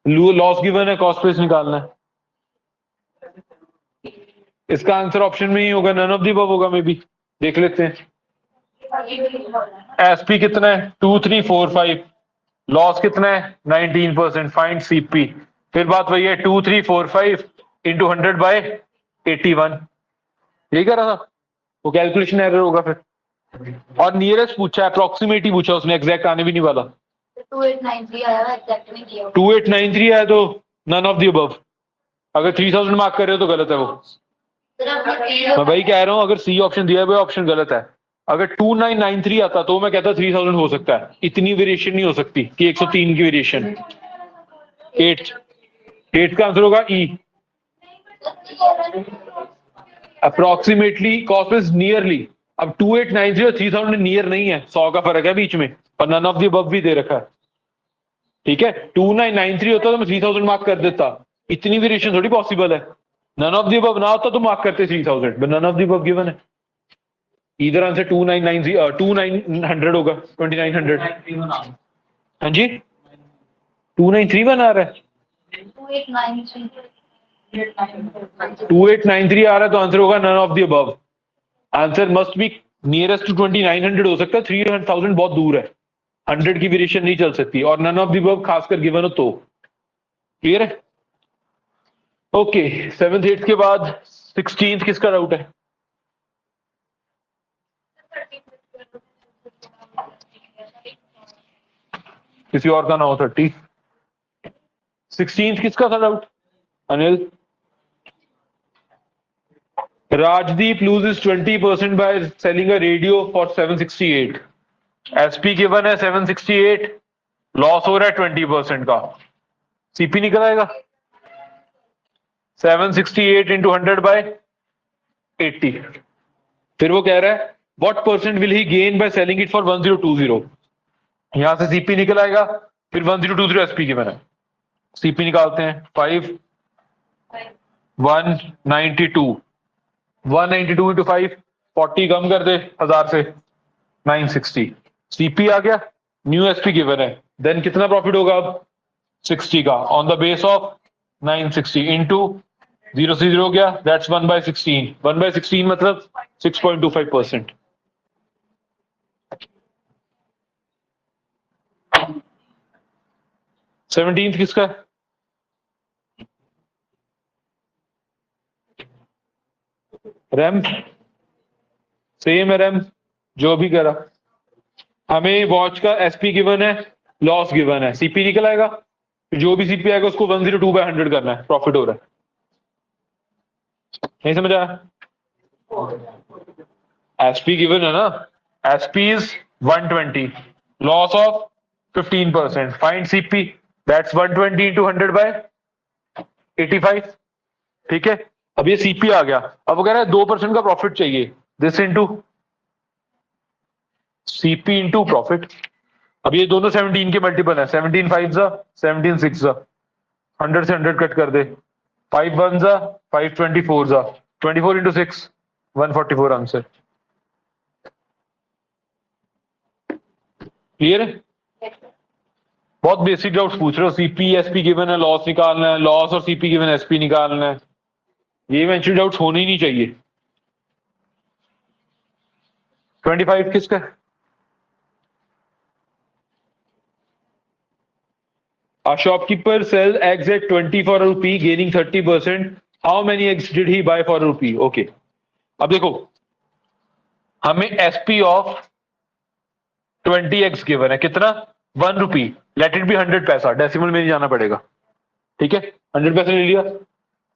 लॉस गिवन है, कॉस्ट प्राइस निकालना है। इसका आंसर ऑप्शन में ही होगा, नन ऑफ द अबव होगा। मे बी देख लेते हैं। एसपी कितना है? 2345, लॉस कितना है? 19%, फाइंड सीपी। फिर बात वही है, 2345 इंटू 100/81, यही कर रहा था। वो कैलकुलेशन एरर होगा फिर। और नियरेस्ट पूछा, अप्रोक्सीमेट ही पूछा उसने, एग्जैक्ट आने भी नहीं वाला। 2893 आया है, एग्जैक्ट नहीं किया। 2893 आया तो नन ऑफ द अबव। अगर 3000 मार्क कर रहे हो तो गलत है वो। सर आपने मैं वही कह रहा हूँ, अगर सी ऑप्शन दिया हुआ ऑप्शन गलत है। अगर 2993 आता तो मैं कहता 3000 हो सकता है, इतनी वेरिएशन नहीं हो सकती कि 103 की वेरिएशन। 8 का आंसर होगा E. Approximately cost is nearly. अब 2890 और 3000 नियर नहीं है, 100 का फर्क है बीच में, और नन ऑफ द अबव भी दे रखा है। ठीक है, 2993 होता तो मैं 3000 मार्क कर देता, इतनी वेरिएशन थोड़ी पॉसिबल है। नन ऑफ द अबव ना होता तो मार्क करते 3000, but none of the above given है। इधर आंसर 2990 2900 होगा, 2900। हाँ जी, 2931 आ रहा है, 2893 आ रहा है, तो आंसर होगा none of the above. Answer must be nearest to 2900 हो सकता है, 3000 बहुत दूर है, 100 की वेरिएशन नहीं चल सकती, और नन ऑफ द अबव खासकर गिवन हो तो। क्लियर है? ओके, 7th 8th के बाद 16th किसका डाउट है? किसी और का ना हो 30। 16th किसका था doubt? Anil. Rajdeep loses 20% by selling a radio for 768. SP given है 768, लॉस हो रहा है 20% का, सीपी निकल आएगा 768 इंटू 100 बाय 80। फिर वो कह रहा है what percent will he gain by selling it for 1020। यहां से सीपी निकल आएगा, फिर 1020 एसपी गिवन है, सीपी निकालते हैं 5 192 192 इंटू 5 40 कम कर दे 1000 से 960, सीपी आ गया, न्यू एसपी गिवन है, देन कितना प्रॉफिट होगा अब 60 का on the base of 960 into 0 से 0 हो गया, दैट्स 1/16। 1/16 मतलब 6.25%। सेवनटीन्थ किसका है? रैम सेम है, रैम जो भी करा। हमें वॉच का एसपी गिवन है, लॉस गिवन है, सीपी निकल आएगा, जो भी सीपी आएगा उसको 102/100 करना है, प्रॉफिट हो रहा है। नहीं समझ आया? एसपी गिवन है ना, SP is 120, loss of 15%, find CP, that's 120 into 100 by 85। ठीक है, अब ये सीपी आ गया, अब वो कह रहा है 2% का प्रॉफिट चाहिए, this into CP into profit. अब ये दोनों 17 के मल्टीपल है, 17 5 17 6 100 से 100 कट कर दे, 5 1 5 24 24 इंटू 6 144 आंसर। क्लियर है? बहुत बेसिक डाउट्स पूछ रहे हो, सीपी एसपी गिवन है, लॉस निकालना है, लॉस और सीपी गिवन एसपी निकालना है, ये इवेंचुअली डाउट्स होने ही नहीं चाहिए। 25 किसका है? A shopkeeper sells eggs at 20 for a rupee, gaining 30%. How many eggs did he buy for a rupee? Okay. अब देखो, हमें एसपी ऑफ 20 eggs गिवन है, कितना 1 रुपी, लेट इट बी 100 पैसा, डेसिमल में नहीं जाना पड़ेगा। ठीक है, 100 पैसा ले लिया,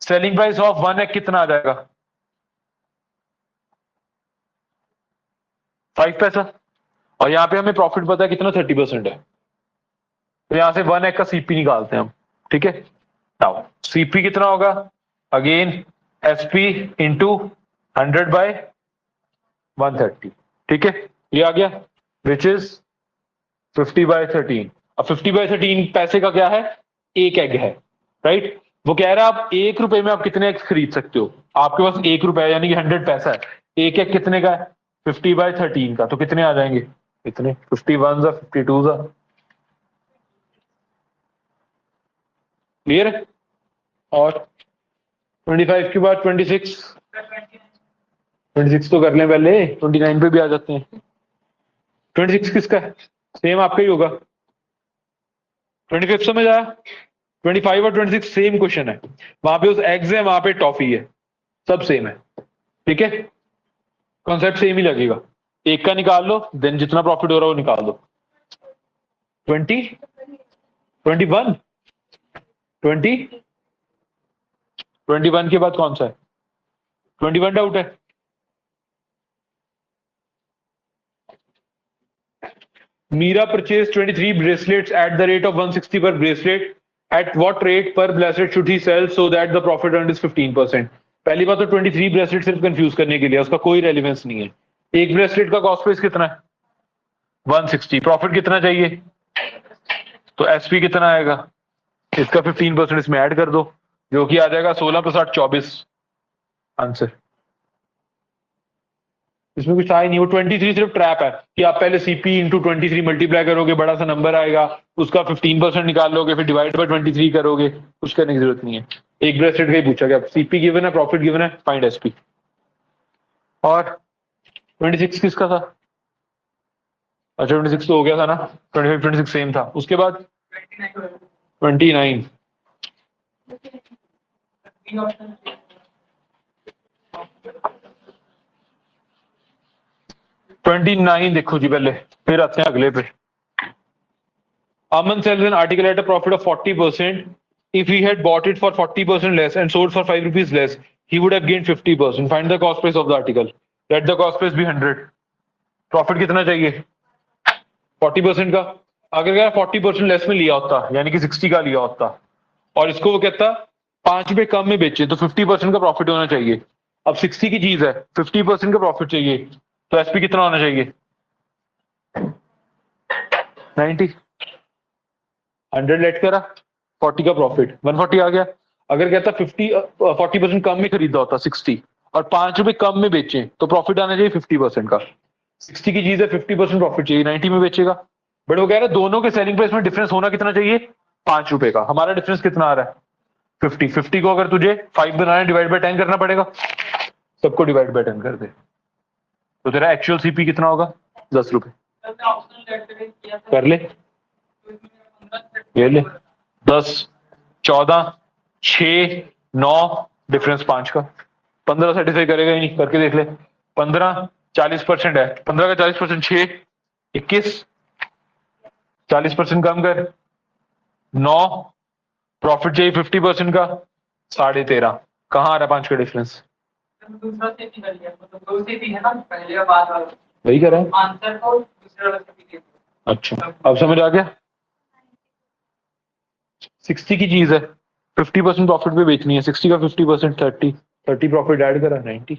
सेलिंग प्राइस ऑफ 1 egg कितना आ जाएगा 5 पैसा, और यहाँ पे हमें प्रॉफिट पता है कितना 30% है, तो यहां से 1 egg का सीपी निकालते हैं हम। ठीक है, नाउ सीपी कितना होगा, अगेन एसपी इंटू 100 बाय 130। ठीक है, ये आ गया, विच इज 50/13। अब 50/13 पैसे का क्या है, एक एग है, राइट। वो कह रहा है आप 1 रुपए में आप कितने एग खरीद सकते हो, आपके पास 1 रुपया यानी कि 100 पैसा है, एक एग कितने का है 50/13 का, तो कितने आ जाएंगे, इतने 51 52। क्लियर है? और 25 के बाद 26 तो कर लें पहले, 29 पे भी आ जाते हैं। 26 किसका है, सेम आपका ही होगा। 25 समझ आया? 25 और 26 सेम क्वेश्चन है, वहां पे उस एग्स है, वहां पे टॉफी है, सब सेम है। ठीक है, कॉन्सेप्ट सेम ही लगेगा, एक का निकाल लो, देन जितना प्रॉफिट हो रहा है वो निकाल दो। 20 21 20 21 के बाद कौन सा है, 21 डाउट है? Mira purchased 23 bracelets at the rate of 160 per bracelet. At what rate per bracelet should he sell so that the profit earned is 15%? पहली बात तो 23 ब्रेसलेट सिर्फ कंफ्यूज करने के लिए, उसका कोई रेलिवेंस नहीं है। एक ब्रेसलेट का कॉस्ट प्राइस कितना है? 160। प्रॉफिट कितना चाहिए? तो एसपी कितना आएगा? इसका 15% इसमें ऐड कर दो, जो कि आ जाएगा 16 + 8 24 आंसर। इसमें कुछ था ही नहीं। वो 23 सिर्फ ट्रैप है कि आप पहले सीपी इंटू 23 मल्टीप्लाई करोगे, बड़ा सा नंबर आएगा, उसका 15% निकाल लोगे, फिर डिवाइड बाय 23 करोगे। कुछ करने की जरूरत नहीं है। एक ब्रेसलेट का ही पूछा गया, सीपी गिवन है, प्रॉफिट गिवन है, फाइंड एसपी। और 26 किसका था? अच्छा 26 तो हो गया था ना, 25 26 सेम था। उसके बाद 29 29 देखो जी पहले, फिर आते हैं अगले पे। Aman sells an article at a profit of 40%. If he had bought it for 40% less and sold for 5 rupees less, he would have gained 50%. Find the cost price of the article. Let the cost price be 100. Profit कितना चाहिए? 40% का। अगर क्या 40% less में लिया होता, यानी कि 60 का लिया होता, और इसको वो कहता 5 रुपए कम में बेचे, तो 50% का प्रॉफिट होना चाहिए। अब 60 की चीज है, 50% का प्रॉफिट चाहिए, तो एसपी कितना होना चाहिए? 90। 100 लेट करा, 40 का प्रॉफिट, 140 आ गया। अगर कहता 40% कम में खरीदा होता 60, और 5 रुपए कम में बेचे, तो प्रॉफिट आना चाहिए 50% का। 60 की चीज है, 50% प्रॉफिट चाहिए, 90 में बेचेगा। बट वो कह रहा है दोनों के सेलिंग प्राइस में डिफरेंस होना कितना चाहिए? 5 रुपए का। हमारा डिफरेंस कितना आ रहा है? 50। 50 को अगर तुझे 5 बनाना, डिवाइड बाय 10 करना पड़ेगा। सबको डिवाइड बाय 10 कर दे, तो तेरा एक्चुअल सीपी कितना होगा? 10 रुपए। कर ले, ये ले 10 14 6 9, डिफरेंस 5 का। 15 सेटिस्फाई करेगा ही नहीं, करके देख ले। 15 40% है, 15 का 40% 6 21, 40% कम कर 9, प्रॉफिट चाहिए 50% का 13.5। कहाँ आ रहा है 5 का डिफरेंस? दूसरा से भी कर लिया, मतलब दो से भी है ना, पहले और बाद वाला वही कर रहा है। आंसर को दूसरे वाले से भी दे दो। अच्छा अब समझ आ गया। 60 की चीज है, 50% प्रॉफिट पे बेचनी है। 60 का 50% 30 प्रॉफिट ऐड करा 90।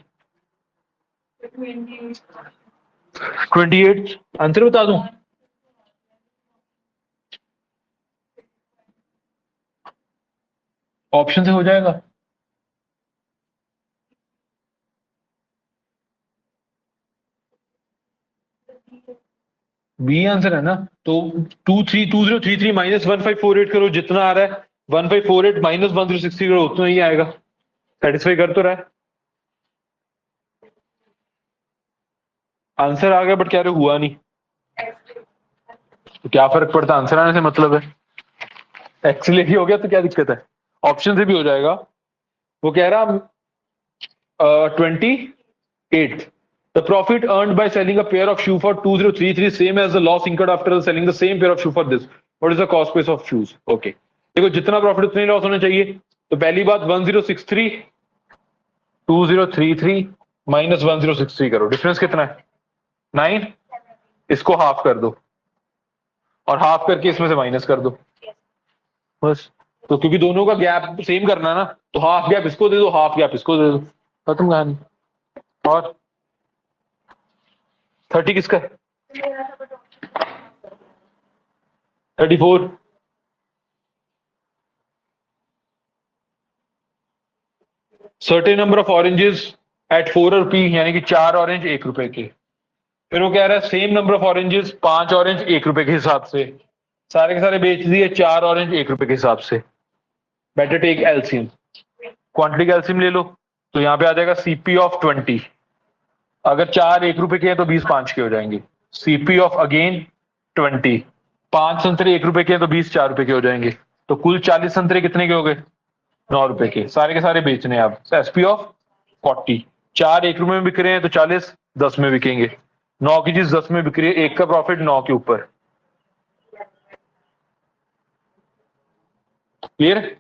28 आंसर बता दूं? ऑप्शन से हो जाएगा। बी आंसर है ना, तो 2033 माइनस 1548 करो, जितना आ रहा है 1548 माइनस 1060 करो, उतना ही आएगा। सेटिस्फाई कर तो रहा है। आंसर आ गया, बट क्या रे हुआ नहीं, तो क्या फर्क पड़ता? आंसर आने से मतलब है। एक्चुअली ही हो गया तो क्या दिक्कत है? ऑप्शन से भी हो जाएगा। वो कह रहा 28, the profit earned by selling a pair of shoe for 2033 same as the loss incurred after selling the same pair of shoe for this. What is the cost price of shoes? Okay, देखो जितना profit उतना ही loss होना चाहिए। तो पहली बात 1063 2033 minus 1063 करो, difference कितना है? 9। इसको हाफ कर दो, और हाफ करके इसमें से माइनस कर दो, बस। तो क्योंकि दोनों का गैप सेम करना है ना, तो हाफ गैप इसको दे दो, हाफ गैप इसको दे दो, खत्म कहानी। और 30 किसका है? 34। Certain number of oranges at 4 rupee, यानी कि 4 ऑरेंज 1 रुपए के। फिर वो कह रहा है same number of oranges, 5 orange 1 रुपए के हिसाब से। सारे के सारे बेच दिए 4 ऑरेंज 1 रुपए के हिसाब से। बेटर टेक एलसीएम, क्वांटिटी का एलसीएम ले लो, तो यहाँ पे आ जाएगा सीपी ऑफ 20। अगर 4 1 रुपए के हैं तो 20 5 के हो जाएंगे। सीपी ऑफ अगेन 20, 5 संतरे 1 रुपए के हैं तो 20 4 रुपए के हो जाएंगे। तो कुल 40 संतरे कितने के हो गए? 9 रुपए के। सारे के सारे बेचने हैं आप। एसपी ऑफ 40, 4 1 रुपए में बिक रहे हैं तो 40 10 में बिकेंगे। 9 की चीज 10 में बिक रही है, 1 का प्रॉफिट 9 के ऊपर। क्लियर?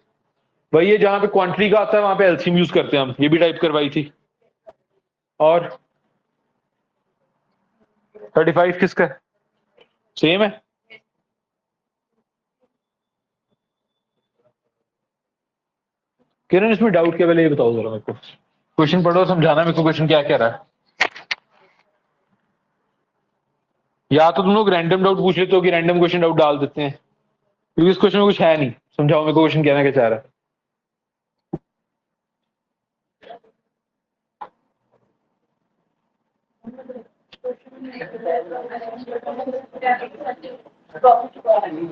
वही है, जहां पे क्वांटिटी का आता है वहां पे एलसीएम यूज करते हैं हम। ये भी टाइप करवाई थी। और 35 किसका है? सेम है। किरण इसमें डाउट क्या, पहले ये बताओ जरा मेरे को, क्वेश्चन पढ़ो, समझाना मेरे को क्वेश्चन क्या कह रहा है। या तो तुम लोग रैंडम डाउट पूछ लेते हो कि रैंडम क्वेश्चन डाउट डाल देते हैं, क्योंकि इस क्वेश्चन में कुछ है नहीं। समझाओ मेरे को क्वेश्चन कहना क्या चाह रहा है।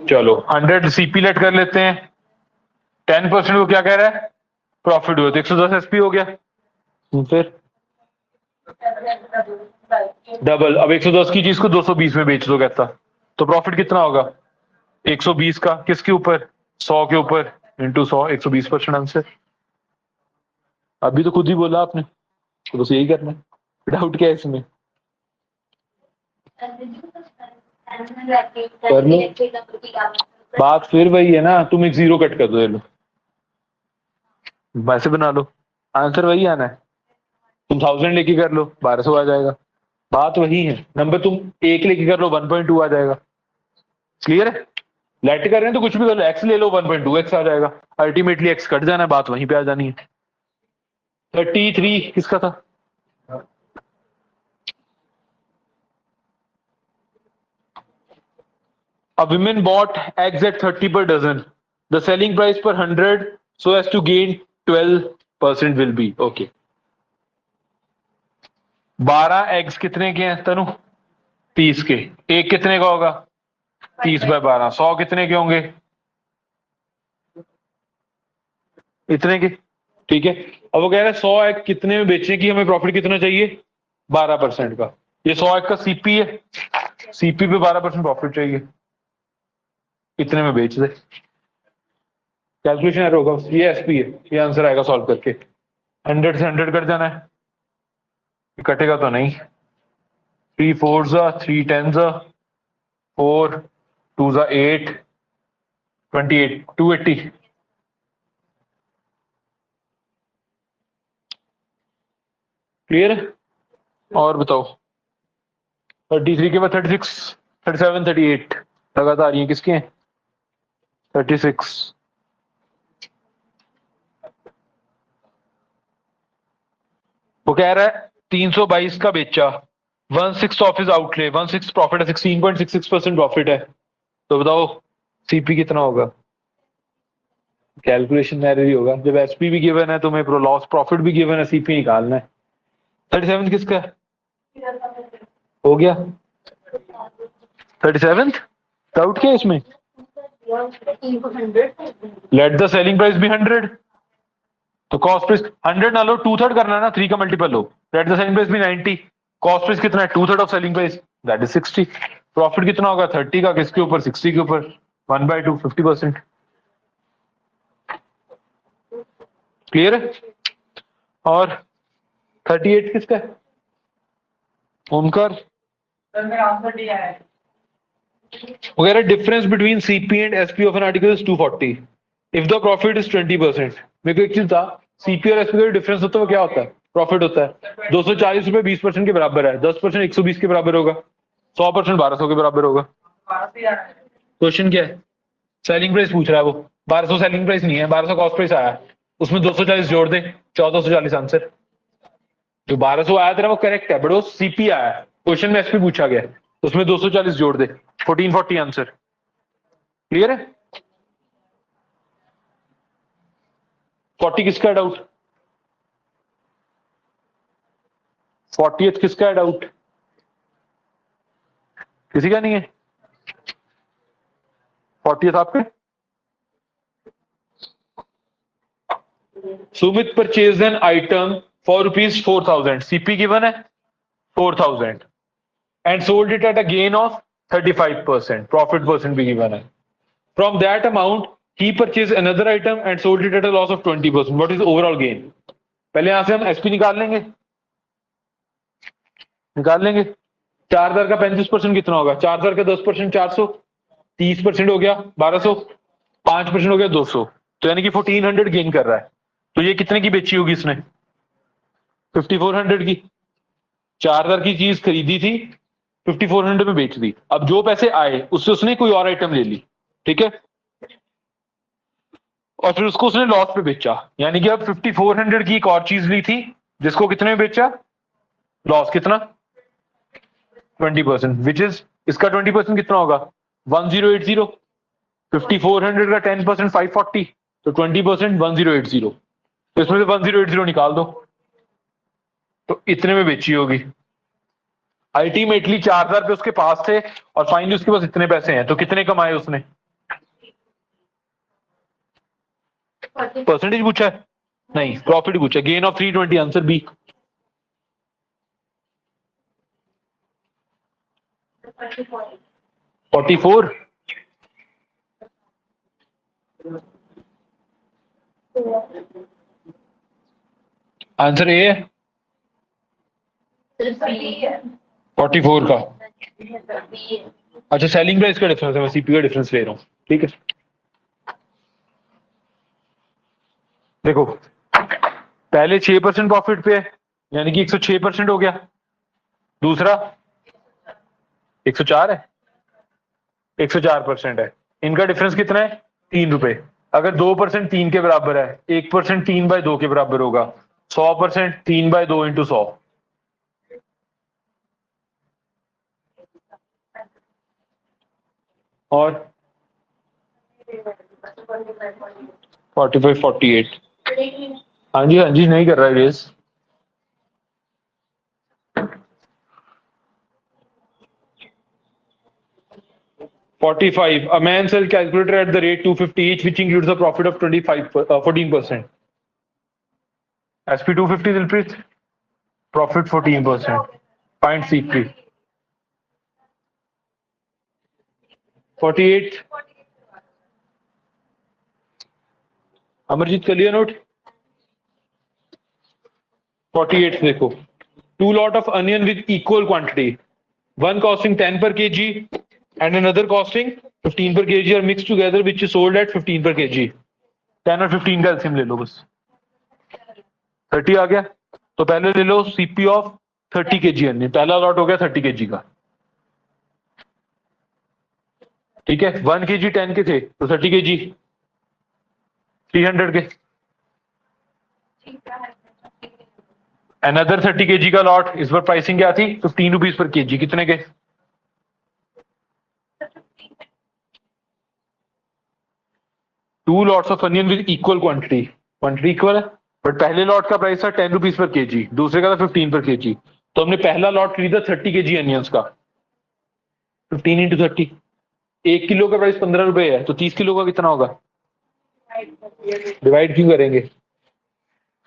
चलो 100 सीपी लेट कर लेते हैं, 10% को क्या कह रहा है, प्रॉफिट हुआ, तो 110 एसपी हो गया। फिर डबल, अब 110 की चीज को 220 में बेच दो कहता, तो प्रॉफिट कितना होगा, 120 का किसके ऊपर, 100 के ऊपर, इंटू 100, 120% आंसर। अभी तो खुद ही बोला आपने, तो बस यही करना है, डाउट क्या है इसमें। कर लो, बात फिर वही है ना, तुम एक जीरो कट कर दो, ये लो वैसे बना लो, आंसर वही आना है। तुम 1000 लेके कर लो 1200 आ जाएगा, बात वही है। नंबर तुम एक लेके कर लो 1.2 आ जाएगा। क्लियर है? लेट कर रहे हैं तो कुछ भी कर लो, एक्स ले लो 1.2 एक्स आ जाएगा, अल्टीमेटली एक्स कट जाना है, बात वहीं पे आ जानी है। 33 किसका था, A woman bought eggs at 30 per dozen. The selling price per 100 so as to gain 12% will be. Okay. 12 eggs कितने के हैं तनु, 30 के। एक कितने का होगा, 30/12। 100 कितने के होंगे, इतने के। ठीक है, अब वो कह रहा है 100 एग कितने में बेचने की हमें प्रॉफिट कितना चाहिए, 12% का। ये 100 एग का सीपी है, सीपी पे 12% प्रॉफिट चाहिए, इतने में बेच दे। कैलकुलेशन एरर होगा, ये एसपी है, ये आंसर आएगा सॉल्व करके। 100 से 100 कट जाना है, कटेगा तो नहीं। 3 4 3 10 4 2 8 28 280। क्लियर है? और बताओ 33 के बाद 36 37 38 लगातार ये किसके हैं, 36। वो कह रहा है 322 का बेचा, 1/6 ऑफ हिज आउटले, 1/6 प्रॉफिट है, 16.66% प्रॉफिट है, तो बताओ सीपी कितना होगा। कैलकुलेशन एरर ही होगा, जब एसपी भी गिवन है तुम्हें, लॉस प्रॉफिट भी गिवन है, सीपी निकालना है। 37 किसका है, हो गया 37। डाउट क्या है इसमें, let the selling price be 100, तो कॉस्ट प्राइस 100 ना लो, 2/3 करना है ना, 3 का मल्टीपल लो, let the selling price be 90, cost price कितना है, 2/3 of selling price, that is 60। Profit कितना होगा, 30 का किसके ऊपर, 60 के ऊपर, 1/2 50%। क्लियर है? और 38 किसका है, ओमकार वगैरह। Difference between CP and SP of an article is 240 if the profit is 20%। मेरे को एक चीज था, सीपी और एसपी का डिफरेंस होता है वो क्या होता है, प्रॉफिट होता है। 240 रुपए 20% के बराबर है, 10% 120 के बराबर होगा, 100% 1200 के बराबर होगा। क्वेश्चन क्या है, सेलिंग प्राइस पूछ रहा है वो, 1200 सेलिंग प्राइस नहीं है, 1200 कॉस्ट प्राइस आया है, उसमें 240 जोड़ दे, 1440 आंसर। जो 1200 आया तेरा वो करेक्ट है, बट वो सीपी आया है, क्वेश्चन में एसपी पूछा गया, उसमें 240 जोड़ दे, 1440 आंसर। क्लियर है? 40 किसका है डाउट, 40th किसका है डाउट, किसी का नहीं है। 40th आपके, Sumit purchase an item for ₹4000, CP given है 4000 and sold it at a gain of 35%, profit percent भी गिवन है। From that amount he purchase another item and sold it at a loss of 20%, what is overall gain. पहले यहां से हम SP निकाल लेंगे, 4000 का 35% कितना होगा, 4000 का 10% 400, 30% हो गया 1200, 5% हो गया 200, तो यानी कि 1400 गेन कर रहा है। तो ये कितने की बेची होगी इसने, 5400 की। 4,000 की चीज खरीदी थी, 5400 में बेच दी। अब जो पैसे आए उससे उसने कोई और आइटम ले ली, ठीक है, और फिर उसको उसने लॉस पे बेचा, यानी कि अब 5400 की एक और चीज ली थी जिसको कितने में बेचा, लॉस कितना, 20%, विच इज, इसका 20% कितना होगा, 1080। 5400 का 10% 540, तो 20% 1080, तो इसमें से 1080 निकाल दो, तो इतने में बेची होगी। अल्टीमेटली 4,000 पे उसके पास थे और फाइनली उसके पास इतने पैसे हैं, तो कितने कमाए उसने, परसेंटेज पूछा है, नहीं प्रॉफिट पूछा, gain of 320, answer B. 44, answer A है 44 का। अच्छा, सेलिंग प्राइस का डिफरेंस है, मैं सीपी का डिफरेंस ले रहा हूँ, ठीक है। देखो पहले 6% प्रॉफिट पे है, यानी कि 106% हो गया, दूसरा 104 है, 104% है, इनका डिफरेंस कितना है, 3 रुपए। अगर 2% 3 के बराबर है, 1% 3/2 के बराबर होगा, 100% 3/2 इंटू 100, और 45 48। हाँ जी नहीं कर रहा है race. $45, a man sells calculator at the rate 250 each, which includes a profit of 14%. SP 250 Dilpreet, profit 14%. Find CP. 48. Amarjeet कर लिया नोट। 48 देखो, 2 lot of onion with equal quantity, one costing 10 per kg and another costing 15 per kg are mixed together, which is sold at 15 per kg. 10 और 15 का LCM ले लो बस, 30 आ गया। तो पहले ले लो सीपी ऑफ 30 kg अनियन, पहला लॉट हो गया 30 kg का, ठीक है। 1 kg 10 के थे, तो 30 kg 300 के, अनदर 30 kg का लॉट, इस पर प्राइसिंग क्या थी, 15 रुपीज पर kg, कितने के, 2 lots of onion with equal quantity, quantity equal है, बट पहले लॉट का प्राइस था 10 रुपीज पर kg, दूसरे का था 15 पर kg, तो हमने पहला लॉट खरीदा 30 kg अनियंस का, 15 इंटू 30, 1 किलो का प्राइस 15 रुपए है, तो 30 किलो का कितना होगा, डिवाइड क्यों करेंगे।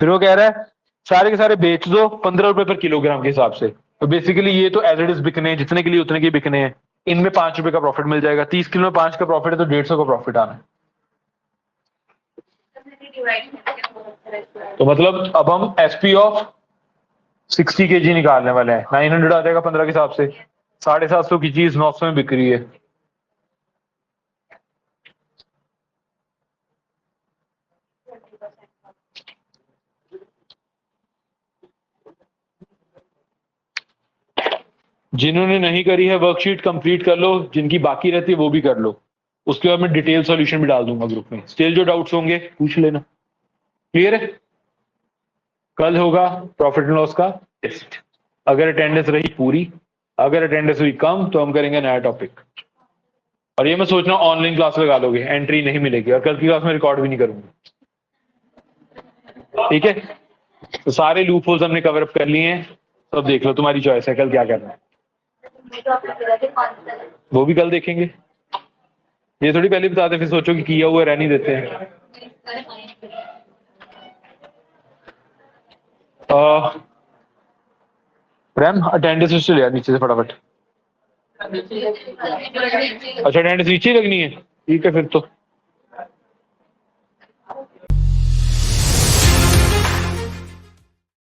फिर वो कह रहा है सारे के सारे बेच दो 15 रुपए पर किलोग्राम के हिसाब से, तो बेसिकली ये तो एज इट इज बिकने हैं, जितने के लिए उतने के बिकने हैं, इनमें 5 रुपए का प्रॉफिट मिल जाएगा, 30 किलो में 5 का प्रॉफिट है, तो 150 का प्रॉफिट आना है। तो मतलब अब हम एसपी ऑफ 60 kg निकालने वाले हैं, 900 आ जाएगा 15 के हिसाब से, 750 की चीज 900 में बिक रही है। जिन्होंने नहीं करी है वर्कशीट कंप्लीट कर लो, जिनकी बाकी रहती है वो भी कर लो, उसके बाद मैं डिटेल सॉल्यूशन भी डाल दूंगा ग्रुप में, स्टिल जो डाउट्स होंगे पूछ लेना, क्लियर है। कल होगा प्रॉफिट एंड लॉस का टेस्ट, अगर अटेंडेंस रही पूरी, अगर अटेंडेंस हुई कम तो हम करेंगे नया टॉपिक, और ये मैं सोचना ऑनलाइन क्लास लगा लोगे, एंट्री नहीं मिलेगी, और कल की क्लास में रिकॉर्ड भी नहीं करूंगा, ठीक है। तो सारे लूप होल्स हमने कवर अप कर लिए हैं, तो अब देख लो तुम्हारी चॉइस है कल क्या करना है, वो भी कल देखेंगे। ये थोड़ी पहले बताते फिर सोचो कि किया हुआ रहने देते हैं। रैम अटेंडेंस लिस्ट ले नीचे से फटाफट। अच्छा अटेंडेंस नीचे लगनी है, ठीक है फिर तो